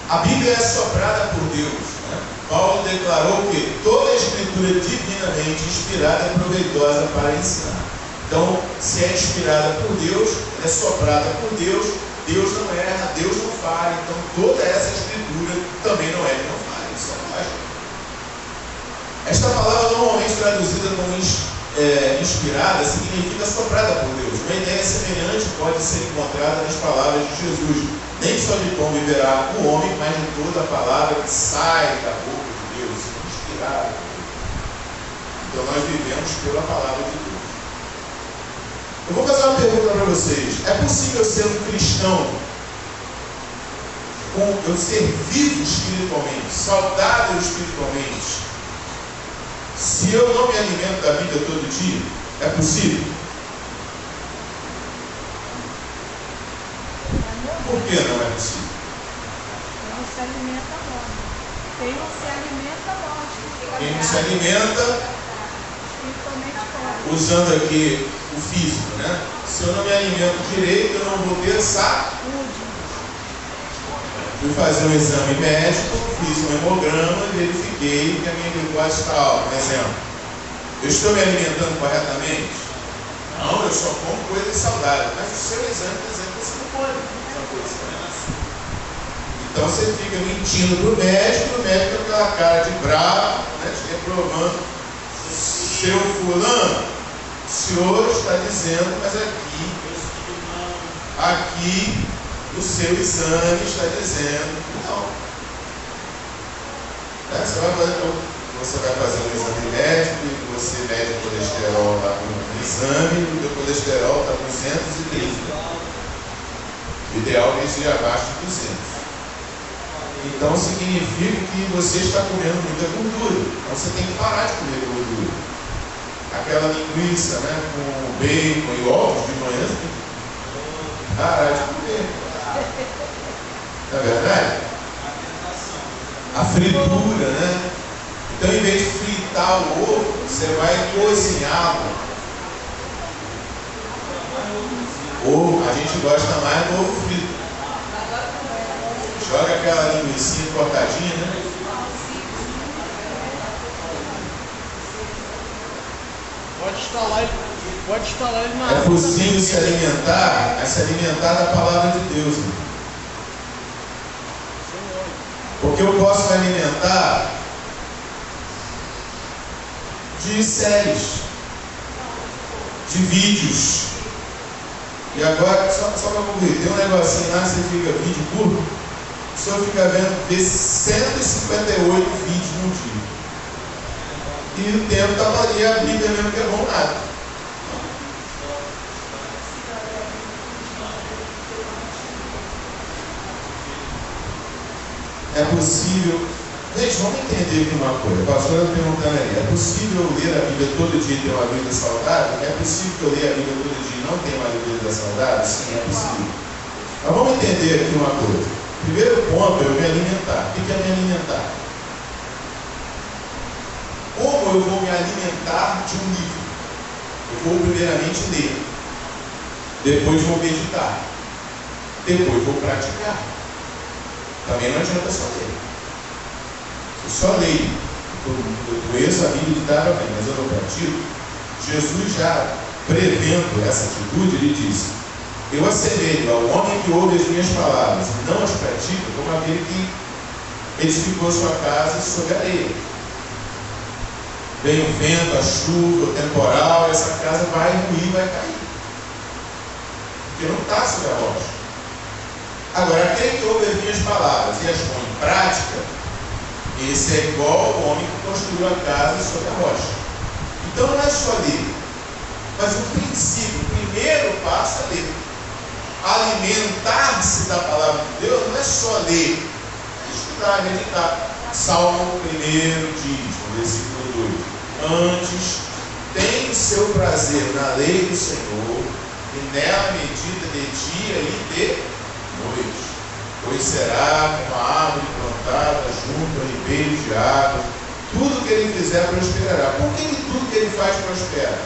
S1: A Bíblia é soprada por Deus. Né? Paulo declarou que toda a Escritura divinamente inspirada é proveitosa para ensinar. Então, se é inspirada por Deus, é soprada por Deus, Deus não erra, Deus não falha. Então, toda essa Escritura também não é que não falha. Isso é lógico. Esta palavra, normalmente traduzida como inspirada, significa soprada por Deus. Uma ideia semelhante pode ser encontrada nas palavras de Jesus. Nem só de pão viverá o homem, mas de toda a palavra que sai da boca de Deus, inspirada por Deus. Então nós vivemos pela palavra de Deus. Eu vou fazer uma pergunta para vocês. É possível ser um cristão, eu ser vivo espiritualmente, saudável espiritualmente, se eu não me alimento da Bíblia todo dia? É possível? Por que não é possível?
S6: Não se alimenta logo. Quem não se alimenta logo.
S1: Quem não se alimenta,
S6: Espiritualmente pode.
S1: usando aqui o físico, né? Se eu não me alimento direito, eu não vou ter saúde. Fui fazer um exame médico, fiz um hemograma e verifiquei que a minha glicose está alta. Por exemplo, eu estou me alimentando corretamente? Não, eu só como coisas saudáveis. Mas o seu exame, por exemplo, você não pode. Então você fica mentindo para o médico com aquela cara de bravo, né, te reprovando. Seu fulano, o senhor está dizendo, mas aqui o seu exame está dizendo não. Você vai fazer um exame médico e você mede o colesterol lá no exame e o teu colesterol está 230. O ideal é ir abaixo de 200. Então significa que você está comendo muita gordura. Então você tem que parar de comer gordura. Aquela linguiça, né, com bacon e ovos de manhã, você tem que parar de comer. Não é verdade? A fritura, né? Então, em vez de fritar o ovo, você vai cozinhá-lo. Ou a gente gosta mais do ovo frito. Joga aquela linguiça cortadinha, né?
S7: Pode instalar ele na
S1: É possível se alimentar, da palavra de Deus. Porque eu posso me alimentar de séries, de vídeos. E agora, só para concluir, tem um negocinho lá, você fica vídeo curto, a pessoa fica vê 158 vídeos no dia. E o tempo estava ali, a Bíblia mesmo que é bom nada. É possível. Gente, vamos entender aqui uma coisa. A pastora perguntando ali: é possível eu ler a Bíblia todo dia e ter uma vida saudável? É possível que eu leia a Bíblia todo dia e não tenha uma vida saudável? Sim, é possível. Mas vamos entender aqui uma coisa. Primeiro ponto é eu me alimentar. O que é me alimentar? Como eu vou me alimentar de um livro? Eu vou primeiramente ler. Depois vou meditar. Depois vou praticar. Também não adianta só ler. Eu só leio. Eu conheço a Bíblia de trás, mas eu não pratico. Jesus já prevendo essa atitude, ele disse: eu assemelho ao homem que ouve as minhas palavras e não as pratica, como aquele que edificou sua casa sobre areia. Vem o vento, a chuva, o temporal, essa casa vai ruir, vai cair. Porque não está sobre a rocha. Agora, aquele que ouve as minhas palavras e as põe em prática, Esse é igual ao homem que construiu a casa sobre a rocha. Então não é só ler, mas o princípio, o primeiro passo é ler. Alimentar-se da palavra de Deus não é só ler, é estudar, meditar. Salmo 1 diz, no versículo 2: Antes, tem o seu prazer na lei do Senhor, e nela medita de dia e de noite. Pois será como a árvore plantada junto a ribeiros de água, tudo que ele fizer prosperará. Por que tudo que ele faz prospera?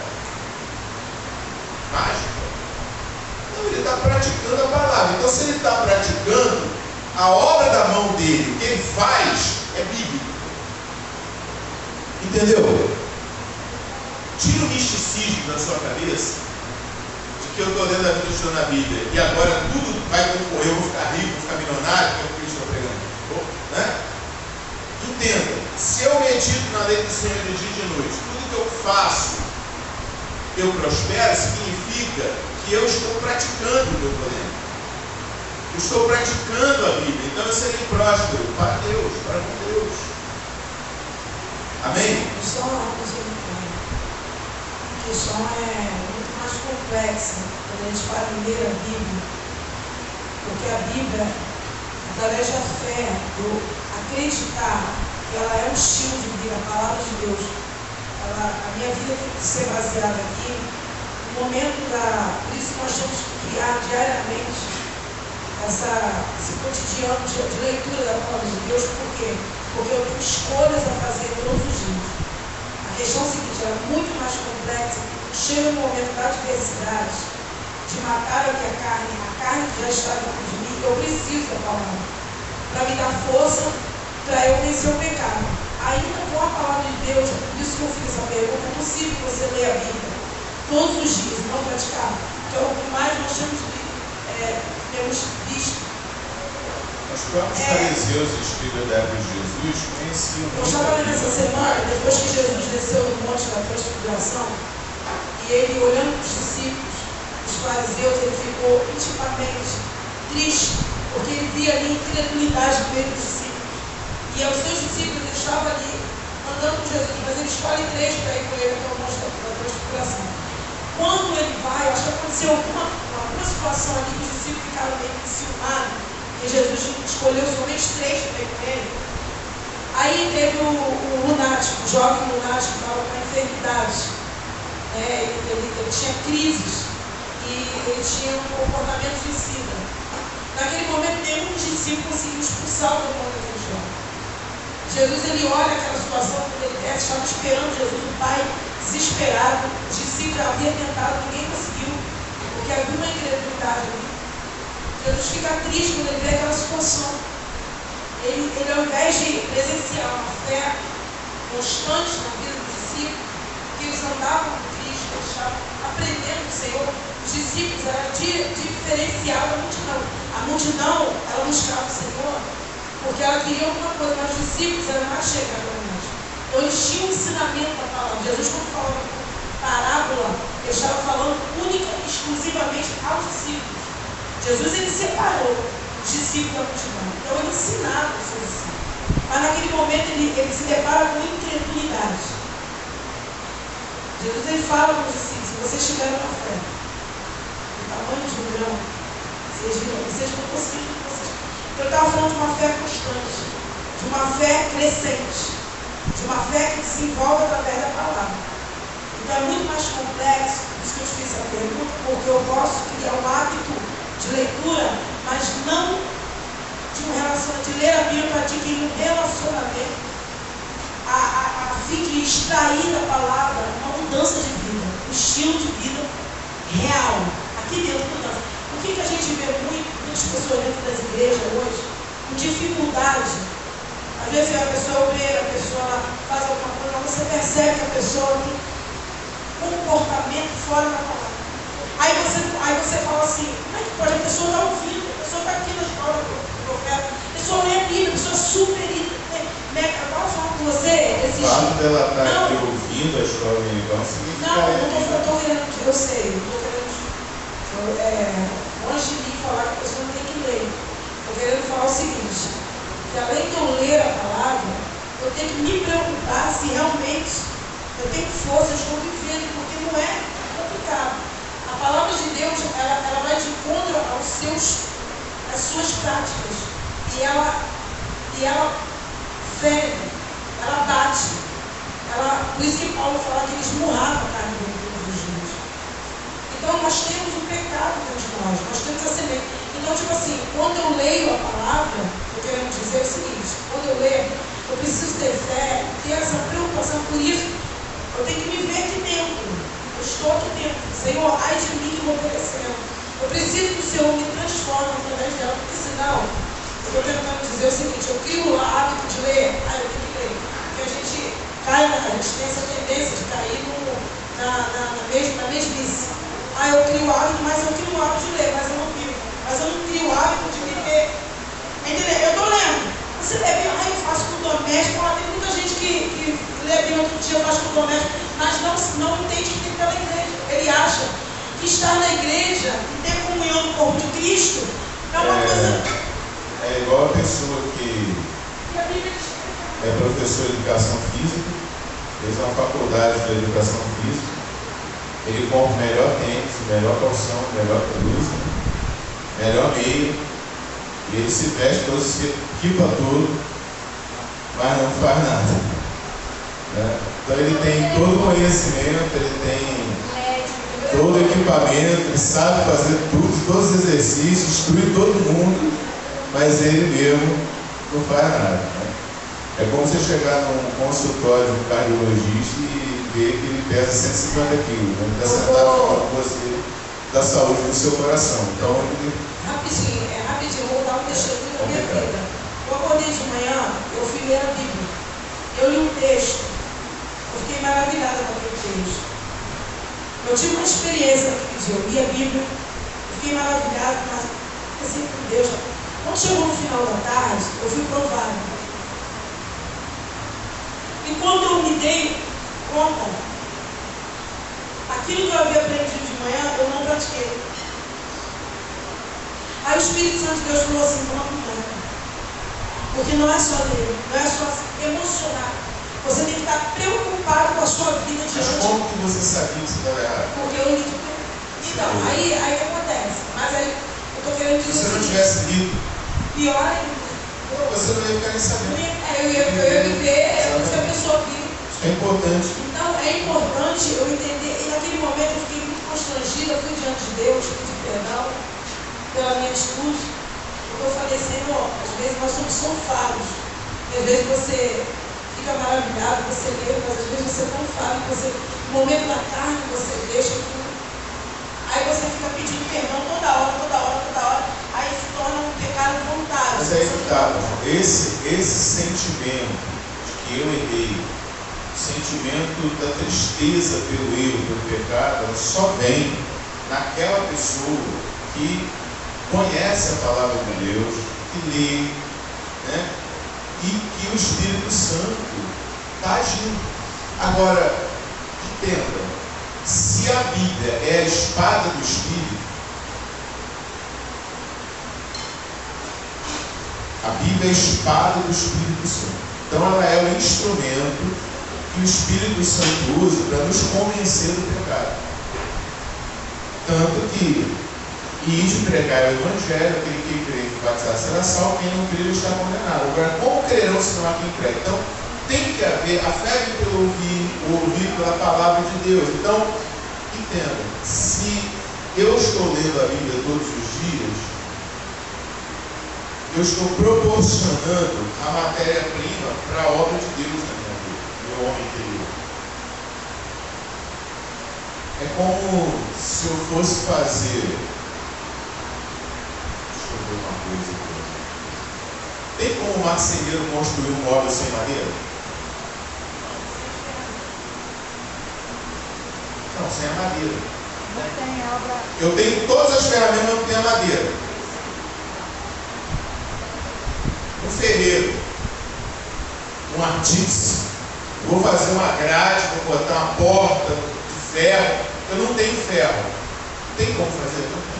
S1: Mágica? Não, ele está praticando a palavra. Então, se ele está praticando, a obra da mão dele, o que ele faz, é bíblico. Entendeu? Tira o misticismo da sua cabeça de que eu estou lendo a Bíblia, estou na Bíblia, e agora tudo vai concorrer, eu vou ficar rico, vou ficar milionário, que é o que eu estou pregando. Né? Entenda, se eu medito na lei do Senhor de dia e de noite, tudo que eu faço, eu prospero, significa que eu estou praticando o meu poder. Eu estou praticando a Bíblia, então eu serei próspero para Deus, para com Deus. Amém?
S2: Só uma coisa que a questão é muito mais complexa quando a gente fala em ler a Bíblia, porque a Bíblia, através da fé, do acreditar que ela é um estilo de vida, a palavra de Deus, a minha vida tem que ser baseada aqui no momento por isso que nós temos que criar diariamente esse cotidiano de leitura da palavra de Deus. Por quê? Porque eu tenho escolhas a fazer todos os dias. A questão é a seguinte, ela é muito mais complexa. Chega no momento da adversidade, de matar a minha carne, a carne que já está dentro de mim, eu preciso da palavra para me dar força, para eu vencer o pecado. Ainda com a palavra de Deus, por isso que eu fiz essa pergunta, é possível você ler a Bíblia todos os dias e não praticar? Que é o que mais nós temos visto.
S1: Os próprios fariseus e escribas da época de Jesus conheciam.
S2: Eu estava lendo essa semana, depois que Jesus desceu no monte da transfiguração, e ele olhando para os discípulos, os fariseus, ele ficou intimamente triste, porque ele via ali a incredulidade no meio dos discípulos. E aos seus discípulos, ele estava ali andando com Jesus, mas ele escolhe 3 para ir com ele até o monte da transfiguração. Quando ele vai, acho que aconteceu alguma situação ali que os discípulos ficaram meio enciumados, e Jesus escolheu somente 3 para ir com ele. Aí teve o lunático, o jovem lunático que estava com enfermidade. Ele tinha crises e ele tinha um comportamento suicida. Naquele momento, nenhum dos discípulos conseguiu expulsar o demônio daquele jovem. Jesus, ele olha aquela situação, quando ele desce, estava esperando Jesus, o pai desesperado. Os discípulos já haviam tentado, ninguém conseguiu, porque havia uma incredulidade ali. Jesus fica triste quando ele vê aquela situação. Ele, ao invés de presenciar uma fé constante na vida dos discípulos, que eles andavam com Cristo, eles estavam aprendendo do Senhor, os discípulos eram diferenciados da multidão. A multidão, ela buscava o Senhor, porque ela queria alguma coisa, mas os discípulos eram mais chegados a nós. Então eles tinham um ensinamento da palavra. Jesus, quando falava parábola, ele estava falando única e exclusivamente aos discípulos. Jesus, ele separou os discípulos da multidão. Então ele ensinava os seus discípulos. Mas naquele momento ele se depara com incredulidade. Jesus, ele fala para os discípulos: se vocês tiverem uma fé do tamanho de um grão, vocês não conseguem. Eu estava falando de uma fé constante, de uma fé crescente, de uma fé que desenvolve através da palavra. Então é muito mais complexo, por isso que eu te fiz essa pergunta, porque eu posso criar um hábito de leitura, mas não de um relacionamento, de ler a Bíblia para adquirir um relacionamento, a fim de extrair da palavra uma mudança de vida, um estilo de vida real, aqui dentro do nosso. Por que a gente vê muitas pessoas dentro das igrejas hoje com dificuldade? Às vezes a pessoa obreira, a pessoa faz alguma coisa, você percebe que a pessoa tem comportamento fora da palavra. Aí você fala assim: como é que pode? A pessoa está ouvindo, a pessoa está aqui na escola do profeta, a pessoa lê a Bíblia, a pessoa super agora falando com você, esses dias.
S1: Fato dela estar aqui ouvindo a escola dominical significa.
S2: Não estou querendo, eu sei, não estou querendo. Antes de mim falar que a pessoa não tem que ler, estou querendo falar o seguinte: que além de eu ler a palavra, Eu tenho que me preocupar se realmente eu tenho força, eu estou vivendo, porque não é complicado. A palavra de Deus, ela vai de encontro às suas práticas. E ela fere, ela bate. Por isso que Paulo fala que ele esmurrava a carne dos judeus. Então nós temos o pecado dentro de nós temos a semente. Então, tipo assim, quando eu leio a palavra, eu quero dizer o seguinte: quando eu leio, eu preciso ter fé, ter essa preocupação. Por isso, eu tenho que me ver aqui dentro. Eu estou aqui dentro. Senhor, ai de mim que vou perecendo. Eu preciso que o Senhor me transforme através dela, porque senão, eu estou tentando dizer o seguinte: eu crio o hábito de ler, eu tenho que ler. Porque a gente tem essa tendência de cair na mesmice. Eu crio o hábito, mas eu crio o hábito de ler, mas eu não crio. Mas eu não crio o hábito de viver. Entendeu? Eu estou lendo. Você lê bem, eu faço com doméstico. Tem muita gente que lê bem outro dia, faz com doméstico, mas não entende que tem que estar na igreja. Ele acha que estar na igreja e ter comunhão no corpo de Cristo é uma coisa.
S1: É igual a pessoa que é professor de educação física, fez uma faculdade de educação física, ele compra o melhor tênis, o melhor calção, o melhor blusa, melhor meia, e ele se veste todo, se equipa tudo, mas não faz nada. Né? Então ele tem todo o conhecimento, ele tem todo o equipamento, ele sabe fazer tudo, todos os exercícios, instrui todo mundo, mas ele mesmo não faz nada. Né? É como você chegar num consultório de um cardiologista e ver que ele pesa 150 quilos, né? Ele está sentado falando com você da saúde do seu coração. Então,
S2: Rapidinho, vou dar um testemunho da minha vida. Eu acordei de manhã, eu fui ler a Bíblia. Eu li um texto, eu fiquei maravilhada com aquele texto. Eu tive uma experiência naquele dia, eu li a Bíblia, eu fiquei maravilhada, mas assim, com Deus. Quando chegou no final da tarde, eu fui provada. E quando eu me dei conta, aquilo que eu havia aprendido de manhã, eu não pratiquei. Aí o Espírito Santo de Deus falou assim: não, porque não é só ler, não é só emocionar. Você tem que estar preocupado com a sua vida diante.
S1: Mas como que você sabia que você estava errado?
S2: Porque eu li tudo. Então, aí acontece. Mas aí eu estou querendo dizer.
S1: Se você não tivesse lido,
S2: pior ainda.
S1: Você não ia ficar nem sabendo.
S2: Eu ia viver se a pessoa viu.
S1: Isso é importante.
S2: Então é importante eu entender. E naquele momento eu fiquei muito constrangida, fui diante de Deus, pedi perdão pela minha atitude. Porque eu falei: Senhor, às vezes nós somos tão falhos. E às vezes você fica maravilhado, você lê, mas às vezes você é tão falho, no momento da carne você deixa tudo. Aí você fica pedindo perdão toda hora. Aí se torna um pecado voluntário.
S1: Mas aí que tá, esse sentimento de que eu errei, o sentimento da tristeza pelo erro, pelo pecado, ela só vem naquela pessoa que conhece a palavra de Deus, que lê, né? E que o Espírito Santo está agindo. Agora, entenda, se a Bíblia é a espada do Espírito, a Bíblia é a espada do Espírito Santo. Então ela é o instrumento que o Espírito Santo usa para nos convencer do pecado. Tanto que de pregar o Evangelho, aquele que crê que batizar será salvo, quem não crê está condenado. Agora, como crerão se não há quem crê? Então, tem que haver a fé pelo ouvir, o ouvir pela palavra de Deus. Então, entenda, se eu estou lendo a Bíblia todos os dias, eu estou proporcionando a matéria-prima para a obra de Deus na minha vida, meu homem interior. É como se eu fosse fazer. Deixa eu ver uma coisa aqui. Tem como o marceneiro construir um móvel sem madeira? Não, sem a madeira.
S6: Não tem obra.
S1: Eu tenho todas as ferramentas, mas não tenho a madeira. Um ferreiro, um artista, vou fazer uma grade, vou botar uma porta de ferro, eu não tenho ferro. Tem como fazer? Não tem.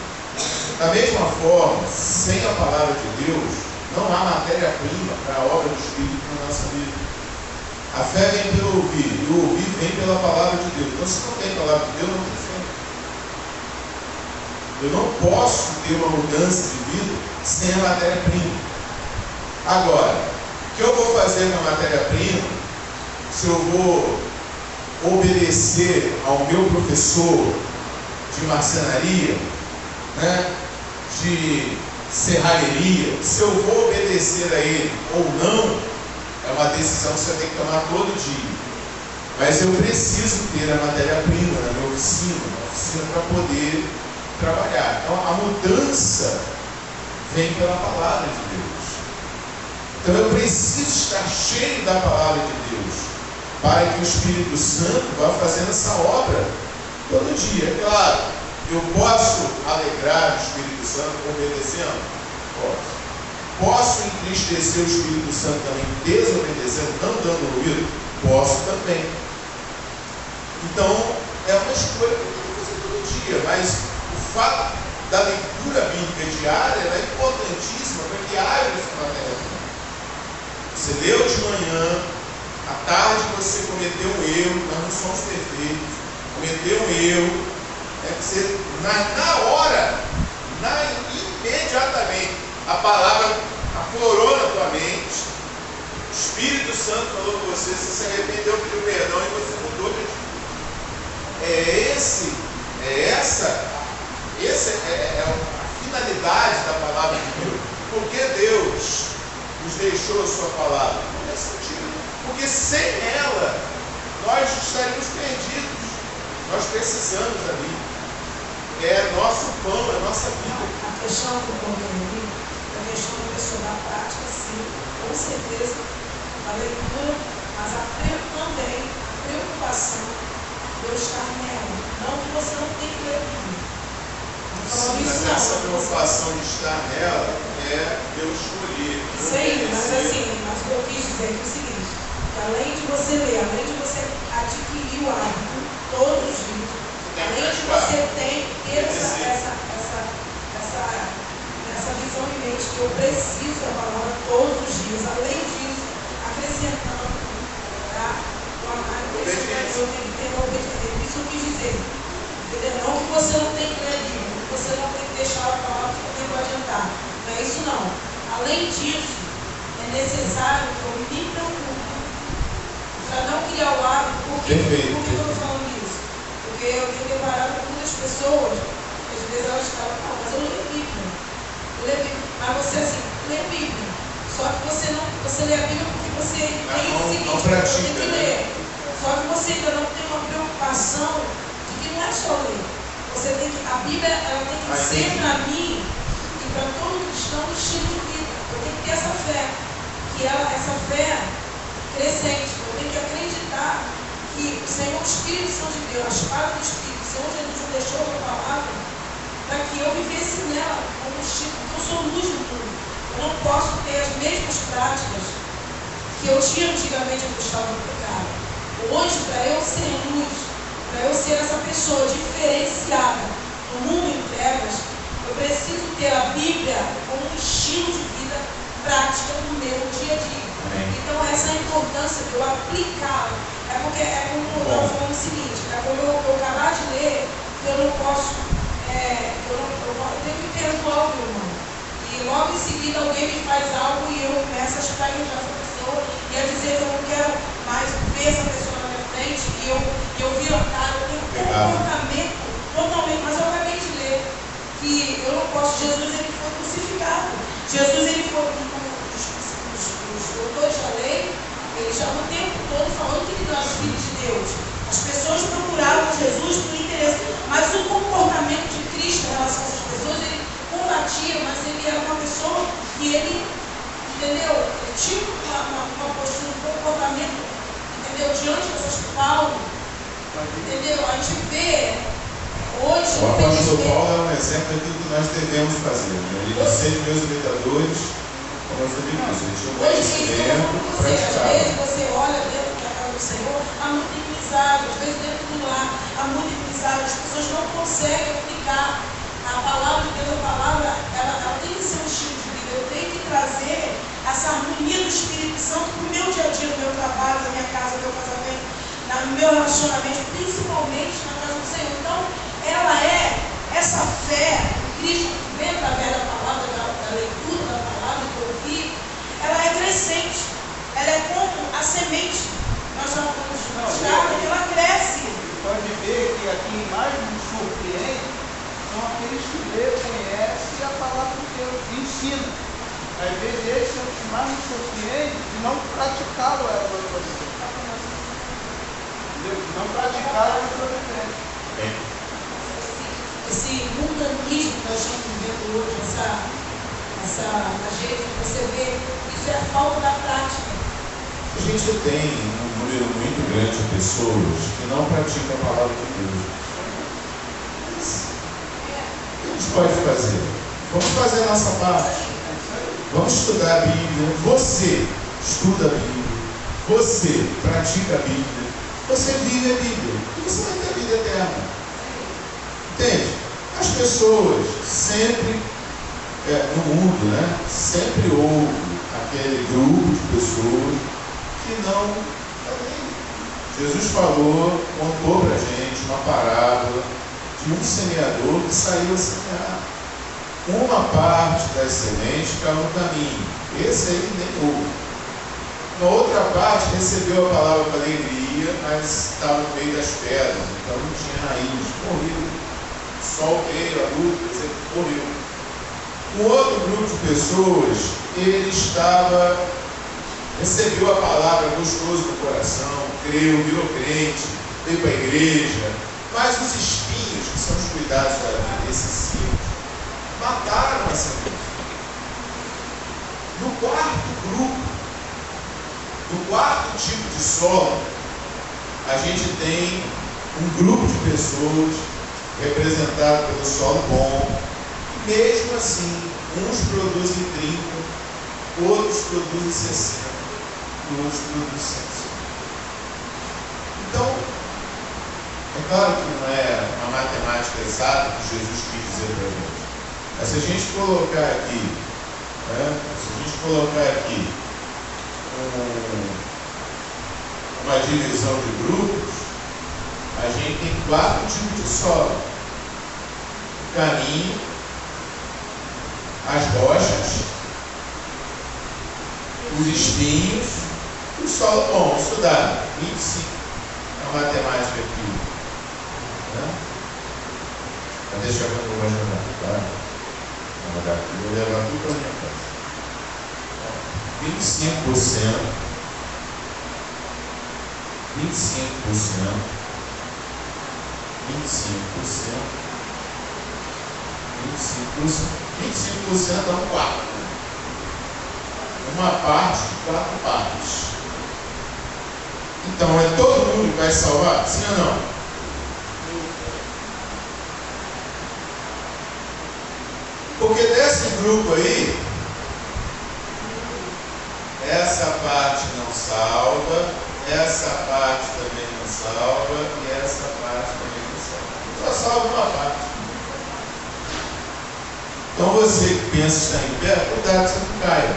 S1: Da mesma forma, sem a palavra de Deus, não há matéria-prima para a obra do Espírito na nossa vida. A fé vem pelo ouvir, e o ouvir vem pela palavra de Deus. Então, se não tem palavra de Deus, não tem fé. Eu não posso ter uma mudança de vida sem a matéria-prima. Agora, o que eu vou fazer com a matéria-prima? Se eu vou obedecer ao meu professor de marcenaria, né, de serralheria, se eu vou obedecer a ele ou não, é uma decisão que você tem que tomar todo dia. Mas eu preciso ter a matéria-prima na minha oficina para poder trabalhar. Então a mudança vem pela palavra de Deus. Então eu preciso estar cheio da palavra de Deus, para que o Espírito Santo vá fazendo essa obra todo dia. É claro, eu posso alegrar o Espírito Santo obedecendo? Posso. Posso entristecer o Espírito Santo também desobedecendo, não dando ouvido? Posso também. Então, é uma escolha que eu tenho que fazer todo dia, mas o fato da leitura bíblica diária é importantíssima para que haja essa matéria. Você leu de manhã, à tarde você cometeu um erro, nós não somos perfeitos, cometeu um erro, você, na hora, imediatamente, a palavra aflorou na tua mente, o Espírito Santo falou com você, você se arrependeu, pediu perdão e você mudou de atitude. Essa é a finalidade da palavra de Deus. Por que Deus nos deixou a sua palavra? Não é sentido. Porque sem ela, nós estaríamos perdidos. Nós precisamos da Bíblia. É nosso pão, é nossa vida.
S2: A questão do conteúdo, a questão da pessoa da prática, sim, com certeza, a leitura, mas também a preocupação de eu estar nela. Não que você não tem que ler tudo.
S1: Mas essa preocupação de estar nela é eu escolher.
S2: Sim, mas assim, mas o que eu quis dizer é o seguinte, que além de você ler, além de você adquirir o hábito todos os dias, além de você ter essa visão em mente que eu preciso da palavra todos os dias, além disso, acrescentando, tá? O amar, eu tenho que ter uma obediência. Isso eu quis dizer. Entendeu? Não que você não tem que ler livro, que você não tem que deixar a palavra que não tem que adiantar. Não é isso não. Além disso, é necessário que eu me preocupe para não criar o hábito. Por que eu estou falando isso? Porque eu tenho deparado com muitas pessoas, às vezes elas falam, não, mas eu leio a Bíblia. Mas você assim, lê a Bíblia. Só que você lê a Bíblia porque você tem o seguinte, você tem que ler. Só que você ainda não tem uma preocupação de que não é só ler. A Bíblia ela tem que ser para mim e para todo cristão um estilo de vida. Eu tenho que ter essa fé. Essa fé crescente. Eu tenho que acreditar que o Senhor, o Espírito Santo de Deus, a espada do Espírito, o Senhor Jesus nos deixou a palavra para que eu vivesse nela como estilo, porque eu sou luz do mundo. Eu não posso ter as mesmas práticas que eu tinha antigamente quando eu estava no pecado. Hoje, para eu ser luz, para eu ser essa pessoa diferenciada no mundo em trevas, eu preciso ter a Bíblia como um estilo de vida prática no meu dia a dia. Então, essa é a importância de eu aplicar. É porque, como eu estava falando o seguinte, como eu acabar de ler, eu não posso, eu tenho que perdoar o meu irmão. E logo em seguida alguém me faz algo e eu começo a espraguejar essa pessoa e a dizer que eu não quero mais ver essa pessoa na minha frente e eu viro a cara, eu tenho um comportamento totalmente, mas eu acabei de ler que eu não posso, Jesus ele foi crucificado, Jesus ele foi, os doutores da lei, eles já no tempo todo falando que ele não era filho de Deus. As pessoas procuravam Jesus por interesse, mas o comportamento de Cristo em relação a essas pessoas, ele combatia, mas ele era uma pessoa que ele, entendeu? Ele tinha uma postura, um comportamento, entendeu? Diante dessas Paulo, entendeu? A gente vê hoje.
S1: O apóstolo Paulo é um exemplo daquilo que nós devemos fazer, né? Ele disse: "Sede meus imitadores, como eu fui Cristo." Ele tinha um conhecimento praticado.
S2: Às vezes você olha dentro da casa do Senhor, há muita inimizade, às vezes dentro do lar, há muita inimizade, as pessoas não conseguem aplicar a palavra de Deus, a palavra, ela tem que ser um estilo de vida. Eu tenho que trazer essa harmonia do Espírito Santo para o meu dia a dia, no meu trabalho, na minha casa, no meu casamento, no meu relacionamento, principalmente na casa do Senhor. Então, ela é essa fé que Cristo vem através da palavra, da leitura da palavra, do ouvir, ela é crescente. Ela é como a semente. Nós já vamos mostrar que ela cresce.
S3: Pode ver que aqui mais nos surpreende são aqueles que lê, conhecem a palavra de Deus e ensinam. Às vezes esses são os que mais nos surpreendem de não praticá-lo a sua vida. De não praticá-lo a sua vida.
S2: Esse mundanismo que nós estamos vivendo hoje, a gente, você vê, isso é a falta da prática.
S1: A gente tem um número muito grande de pessoas que não praticam a palavra de Deus. O que a gente pode fazer? Vamos fazer a nossa parte. Vamos estudar a Bíblia. Você estuda a Bíblia. Você pratica a Bíblia. Você vive a Bíblia. E você vai ter a vida eterna. Entende? As pessoas sempre, no mundo, né? Sempre houve aquele grupo de pessoas que não. Jesus falou, contou para a gente uma parábola de um semeador que saiu a semear. Uma parte das sementes caiu no caminho. Esse aí nem houve. Uma outra parte recebeu a palavra com alegria, mas estava no meio das pedras, então não tinha raiz, morreu. O sol veio, a luz, morreu. Um outro grupo de pessoas, ele recebeu a palavra gostoso no coração, creu, virou crente, veio para a igreja, mas os espinhos, que são os cuidados da vida excessivos, mataram essa vida. No quarto grupo, no quarto tipo de solo, a gente tem um grupo de pessoas representado pelo solo bom, e mesmo assim, uns produzem 30, outros produzem 60, e outros produzem 100. Então, é claro que não é uma matemática exata que Jesus quis dizer para a gente. Mas se a gente colocar aqui, uma divisão de grupos, a gente tem 4 tipos de solo: o caminho, as rochas, os espinhos e o solo bom. Estudar 25. A matemática aqui, né? Mas deixa eu ver como vai jogar, tá? Vou levar tudo para a minha casa. 25%, 25% é um quarto. Uma parte de 4 partes. Então, é todo mundo que vai salvar? Sim ou não? Porque desse grupo aí, essa parte não salva, essa parte também não salva e essa parte também não salva. Só salva uma parte. Então você que pensa que está em pé, cuidado que você não caia.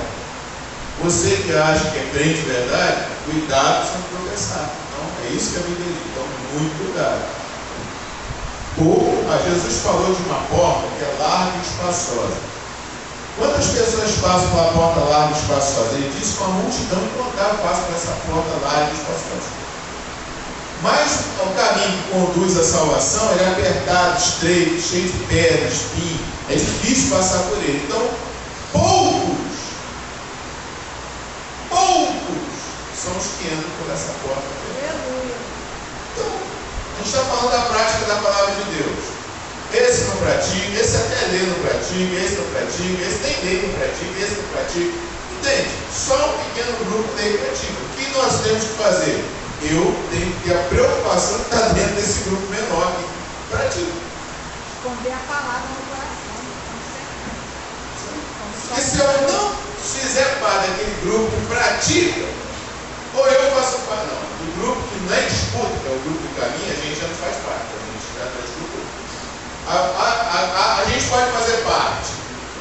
S1: Você que acha que é crente de verdade, cuidado para você não tropeçar. Então é isso que a Bíblia diz. Então muito cuidado. Jesus falou de uma porta que é larga e espaçosa. Quantas pessoas passam pela porta larga e espaçosa? Ele disse que uma multidão incontável passa por essa porta larga e espaçosa. Mas o caminho que conduz à salvação ele é apertado, estreito, cheio de pedras, espinhos. É difícil passar por ele. Então, poucos são os que entram por essa porta. Então, a gente está falando da prática da palavra de Deus. Esse não pratica, esse até lê não pratica, esse não pratica, esse nem lê não pratica, esse não pratica. Entende? Só um pequeno grupo lê e pratica. O que nós temos que fazer? Eu tenho que ter a preocupação de estar dentro desse grupo menor que pratica.
S6: Esconder a palavra no coração.
S1: Porque se eu não fizer parte daquele grupo que pratica, ou eu faço parte, não. Do grupo que não é disputa, que é o grupo do caminho, a gente já não faz parte. A gente já está discutindo. A gente pode fazer parte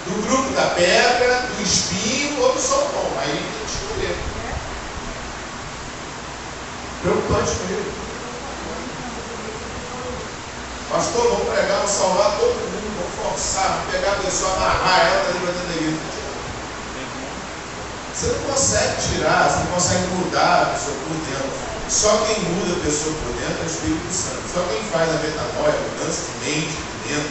S1: do grupo da pedra, do espinho ou todos são bons, aí tem que escolher. Preocupante mesmo. Pastor, vamos pregar, vamos salvar todo mundo, vamos forçar, vamos pegar a pessoa, amarrar ela para dentro da igreja. Você não consegue tirar, você não consegue mudar a pessoa por dentro. Só quem muda a pessoa por dentro é o Espírito Santo. Só quem faz a metanoia, a mudança de mente por dentro,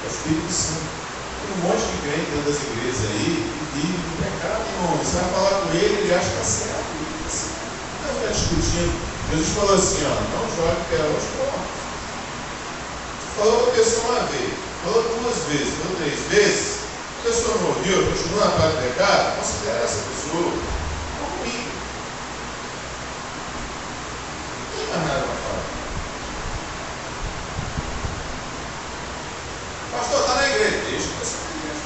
S1: é o Espírito Santo. Tem um monte de crente dentro das igrejas aí que vive no pecado, irmão. Você vai falar com ele, ele acha que está certo. Não vai ficar discutindo. Jesus falou assim, ó, não jogue pedra aos porcos. Falou para a pessoa uma vez, falou 2 vezes, falou 3 vezes. A pessoa não ouviu, continua na parte do pecado, considera essa pessoa comigo. Não tem mais nada para falar. Pastor, está na igreja, deixa que você na igreja.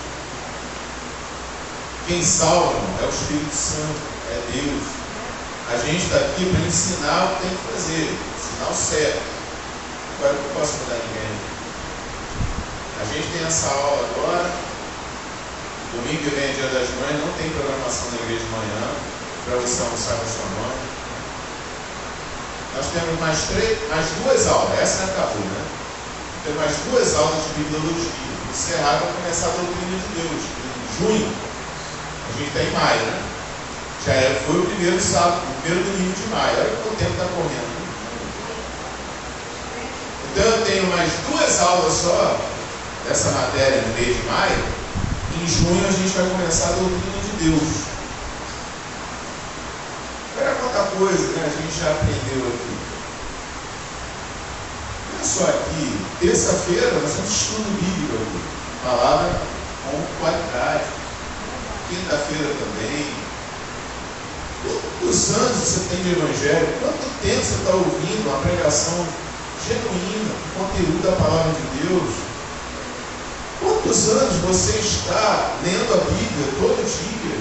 S1: Quem salva é o Espírito Santo, é Deus. A gente está aqui para ensinar o que tem que fazer, ensinar o certo. Agora eu não posso mudar ninguém. A gente tem essa aula agora. Domingo que vem é dia das mães, não tem programação na igreja de manhã para você almoçar com a sua mãe. Nós temos mais 2 aulas, essa acabou, né? Temos mais 2 aulas de bibliologia. Encerrar vai começar a doutrina de Deus, em junho. A gente está em maio, né? Foi o primeiro sábado, o primeiro domingo de maio. Olha como o tempo está correndo. Então eu tenho mais 2 aulas só dessa matéria no mês de maio. Em junho a gente vai começar a doutrina de Deus. Olha quanta coisa, né? A gente já aprendeu aqui. Olha só aqui, terça-feira nós temos estudo bíblico aqui. Palavra com qualidade. Quinta-feira também. Quantos anos você tem de evangelho? Quanto tempo você está ouvindo uma pregação genuína, com conteúdo da palavra de Deus? Quantos anos você está lendo a Bíblia todo dia?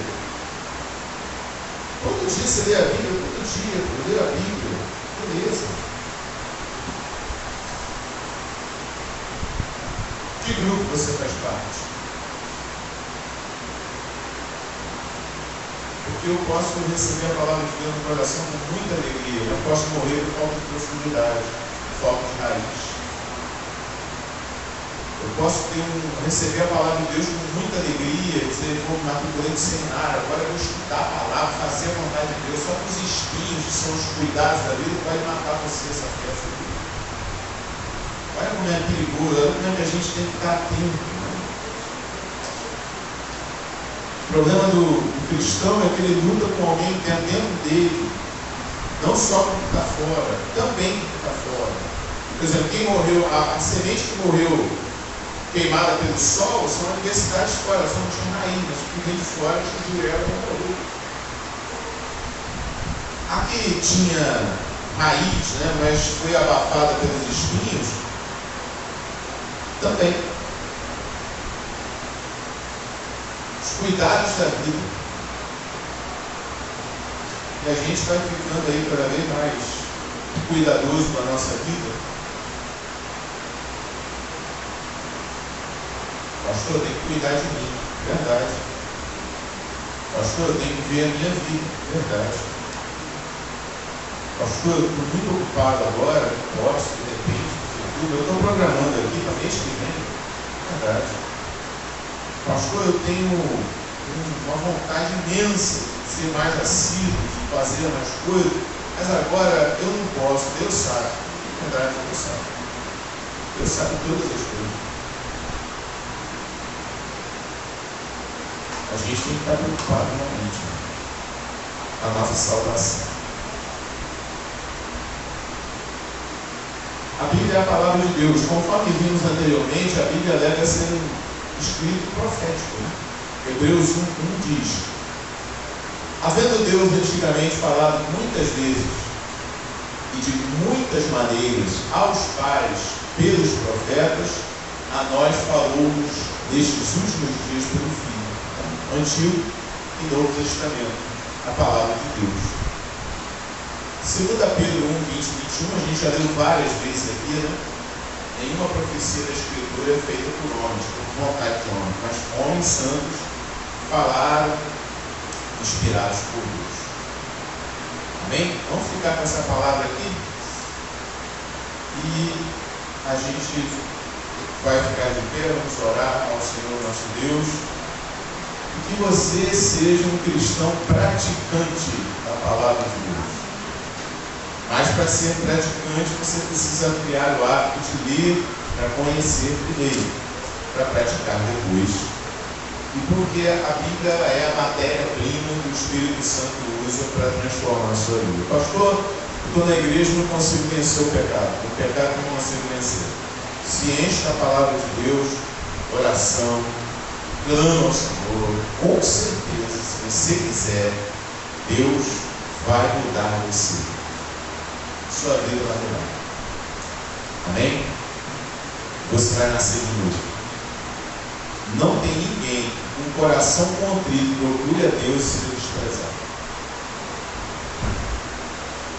S1: Todo dia você lê a Bíblia? Todo dia eu leio a Bíblia. Beleza. Que grupo você faz parte? Porque eu posso receber a palavra de Deus no coração com muita alegria. Eu posso morrer por falta de profundidade, por falta de raiz. Eu posso receber a palavra de Deus com muita alegria, dizer, vou matriculei no seminário, agora eu vou estudar a palavra, fazer a vontade de Deus. Só que os espinhos, que são os cuidados da vida, podem matar você essa festa. Olha como é perigoso, olha como é que a gente tem que estar atento. O problema do cristão é que ele luta com alguém que tem dentro dele, não só com o que está fora, também com o que está fora. Por exemplo, quem morreu, a semente que morreu queimada pelo sol são universidades fora, são de raiz, mas o que vem de fora atingiu ela e morreu. A que tinha raiz, né, mas foi abafada pelos espinhos, também. Cuidados da vida. E a gente vai ficando aí cada vez mais cuidadoso com a nossa vida. Pastor, eu tenho que cuidar de mim. Verdade. Pastor, eu tenho que ver a minha vida. Verdade. Pastor, eu estou muito ocupado agora, posso, de repente, eu estou programando aqui para mês que vem. Verdade. Pastor, eu tenho uma vontade imensa de ser mais assíduo, de fazer mais coisas, mas agora eu não posso, Deus sabe. Na verdade, Deus sabe. Deus sabe todas as coisas. A gente tem que estar preocupado realmente com a nossa salvação. A Bíblia é a palavra de Deus. Conforme vimos anteriormente, a Bíblia deve ser escrito profético. Hebreus 1 diz: havendo Deus antigamente falado muitas vezes e de muitas maneiras aos pais pelos profetas, a nós falou-nos nestes últimos dias pelo Filho. Então, Antigo e Novo Testamento, a palavra de Deus. 2 Pedro 1, 20 e 21, a gente já leu várias vezes aqui, né? Nenhuma profecia da Escritura é feita por homens, por vontade de homens, mas homens santos falaram, inspirados por Deus. Amém? Vamos ficar com essa palavra aqui? E a gente vai ficar de pé, vamos orar ao Senhor nosso Deus. E que você seja um cristão praticante da palavra de Deus. Mas para ser praticante, você precisa criar o hábito de ler, para conhecer primeiro, para praticar depois. E porque a Bíblia é a matéria-prima que o Espírito Santo usa para transformar a sua vida. Pastor, eu estou na igreja e não consigo vencer o pecado. O pecado não consigo vencer. Se enche da palavra de Deus, oração, clama ao Senhor. Com certeza, se você quiser, Deus vai mudar você. Sua vida vai mudar. Amém? Você vai nascer de novo. Não tem ninguém com um coração contrito, procure a Deus e seja desprezado.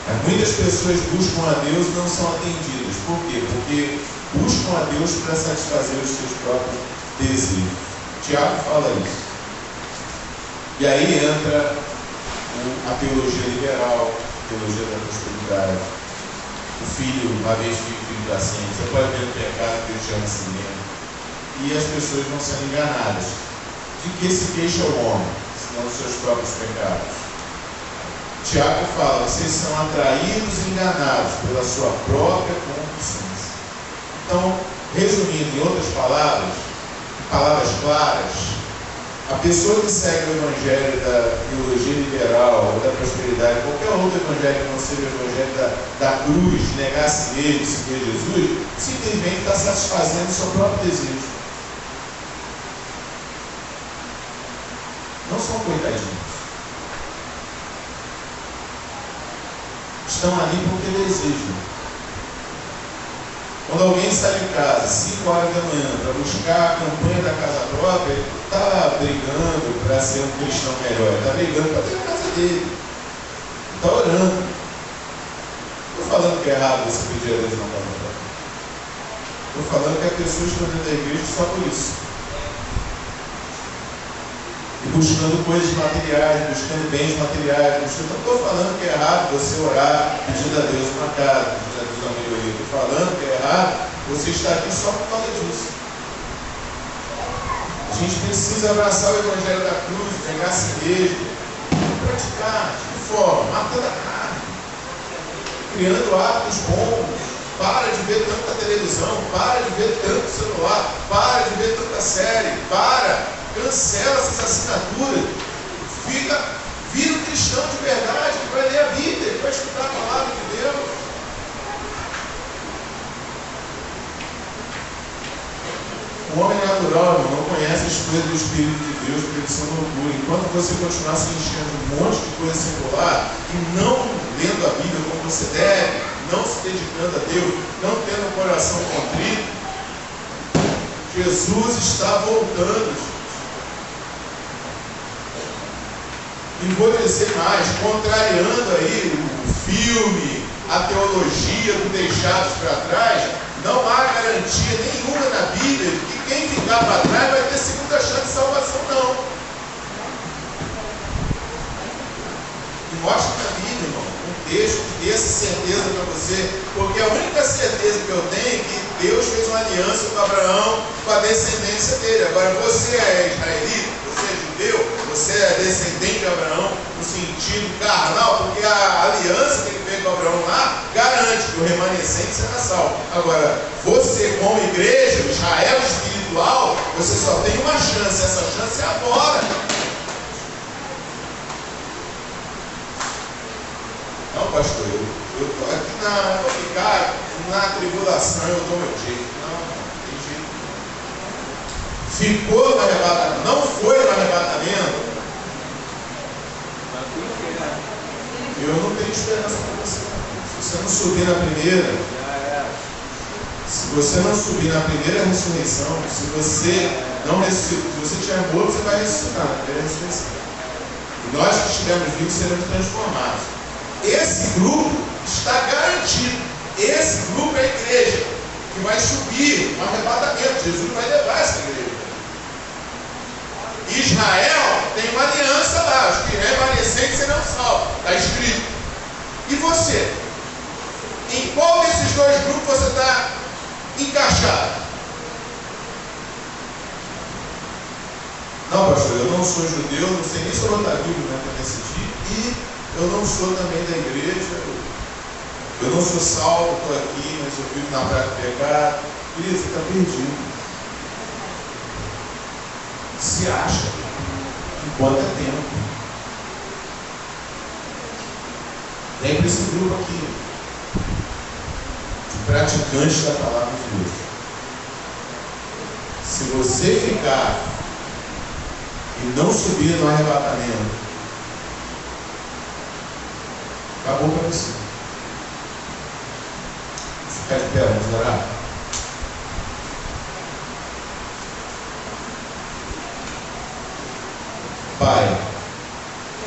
S1: Mas muitas pessoas buscam a Deus e não são atendidas. Por quê? Porque buscam a Deus para satisfazer os seus próprios desejos. Tiago fala isso. E aí entra a teologia liberal, a teologia da prosperidade. O filho, uma vez filho da ciência, você pode ver o pecado que Deus chama assim mesmo. E as pessoas vão sendo enganadas. De que se queixa o homem, senão dos seus próprios pecados? Tiago fala, vocês são atraídos e enganados pela sua própria concupiscência. Então, resumindo em outras palavras claras, a pessoa que segue o evangelho da teologia liberal ou da prosperidade, qualquer outro evangelho que não seja o evangelho da cruz, de negar a si mesmo e seguir Jesus, simplesmente está satisfazendo o seu próprio desejo. Não são coitadinhos. Estão ali porque desejam. Quando alguém sai de casa 5 horas da manhã para buscar a campanha da casa própria, ele está brigando para ser um cristão melhor, ele está brigando para ter a casa dele, está orando. Não estou falando que é errado você pedir a Deus na casa própria. Estou falando que as pessoas estão dentro da igreja só por isso. E buscando coisas materiais, buscando bens materiais. Não estou falando que é errado você orar pedindo a Deus uma casa, pedindo a Deus uma melhoria. Estou falando que é errado você estar aqui só por causa disso. A gente precisa abraçar o evangelho da cruz, negar a si mesmo, praticar, de que forma? Matando a carne, criando hábitos bons. Para de ver tanta televisão, para de ver tanto celular, para de ver tanta série, cancela essas assinaturas, vira um cristão de verdade, que vai ler a Bíblia, que vai estudar a palavra de Deus. O homem natural não conhece as coisas do Espírito de Deus, porque eles são loucura. Enquanto você continuar se enchendo de um monte de coisa secular e não lendo a Bíblia como você deve, não se dedicando a Deus, não tendo um coração contrito, Jesus está voltando. E vou dizer mais, contrariando aí o filme, a teologia do deixados para trás, não há garantia nenhuma na Bíblia de que quem ficar para trás vai ter segunda chance de salvação, não. E mostra na Bíblia, irmão, um texto que dê essa certeza para você, porque a única certeza que eu tenho é que Deus fez uma aliança com Abraão, com a descendência dele. Agora você é israelita, você é judeu, você é descendente de Abraão no sentido carnal, porque a aliança que ele fez com Abraão lá garante que o remanescente será salvo. Agora, você como igreja, Israel espiritual, você só tem uma chance, essa chance é agora. Não, pastor, eu estou aqui vou ficar na tribulação, eu dou meu jeito. Não tem jeito. Ficou no arrebatamento, não foi no arrebatamento. Eu não tenho esperança para você. Se você não subir na primeira, se você não subir na primeira ressurreição, se você não ressuscitar, se você estiver morto, você vai ressuscitar na primeira ressurreição. E nós que estivermos vivos seremos transformados. Esse grupo está garantido. Esse grupo é a igreja. que vai subir no arrebatamento. Jesus não vai levar essa igreja. Israel tem uma aliança lá, os que remanescentes serão salvos, está escrito. E você? Em qual desses dois grupos você está encaixado? Não, pastor, eu não sou judeu, não sei nem se eu vou estar vivo nesse dia, e eu não sou também da igreja, eu não sou salvo, estou aqui, mas eu vivo na prática do pecado. Querido, você está perdido. Se acha, enquanto é tempo. Vem para esse grupo aqui, de praticantes da palavra de Deus. Se você ficar e não subir no arrebatamento, acabou para você. Ficar de pé, vamos orar. Pai,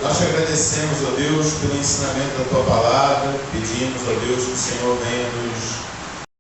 S1: nós te agradecemos, ó Deus, pelo ensinamento da tua palavra. Pedimos, ó Deus, que o Senhor venha nos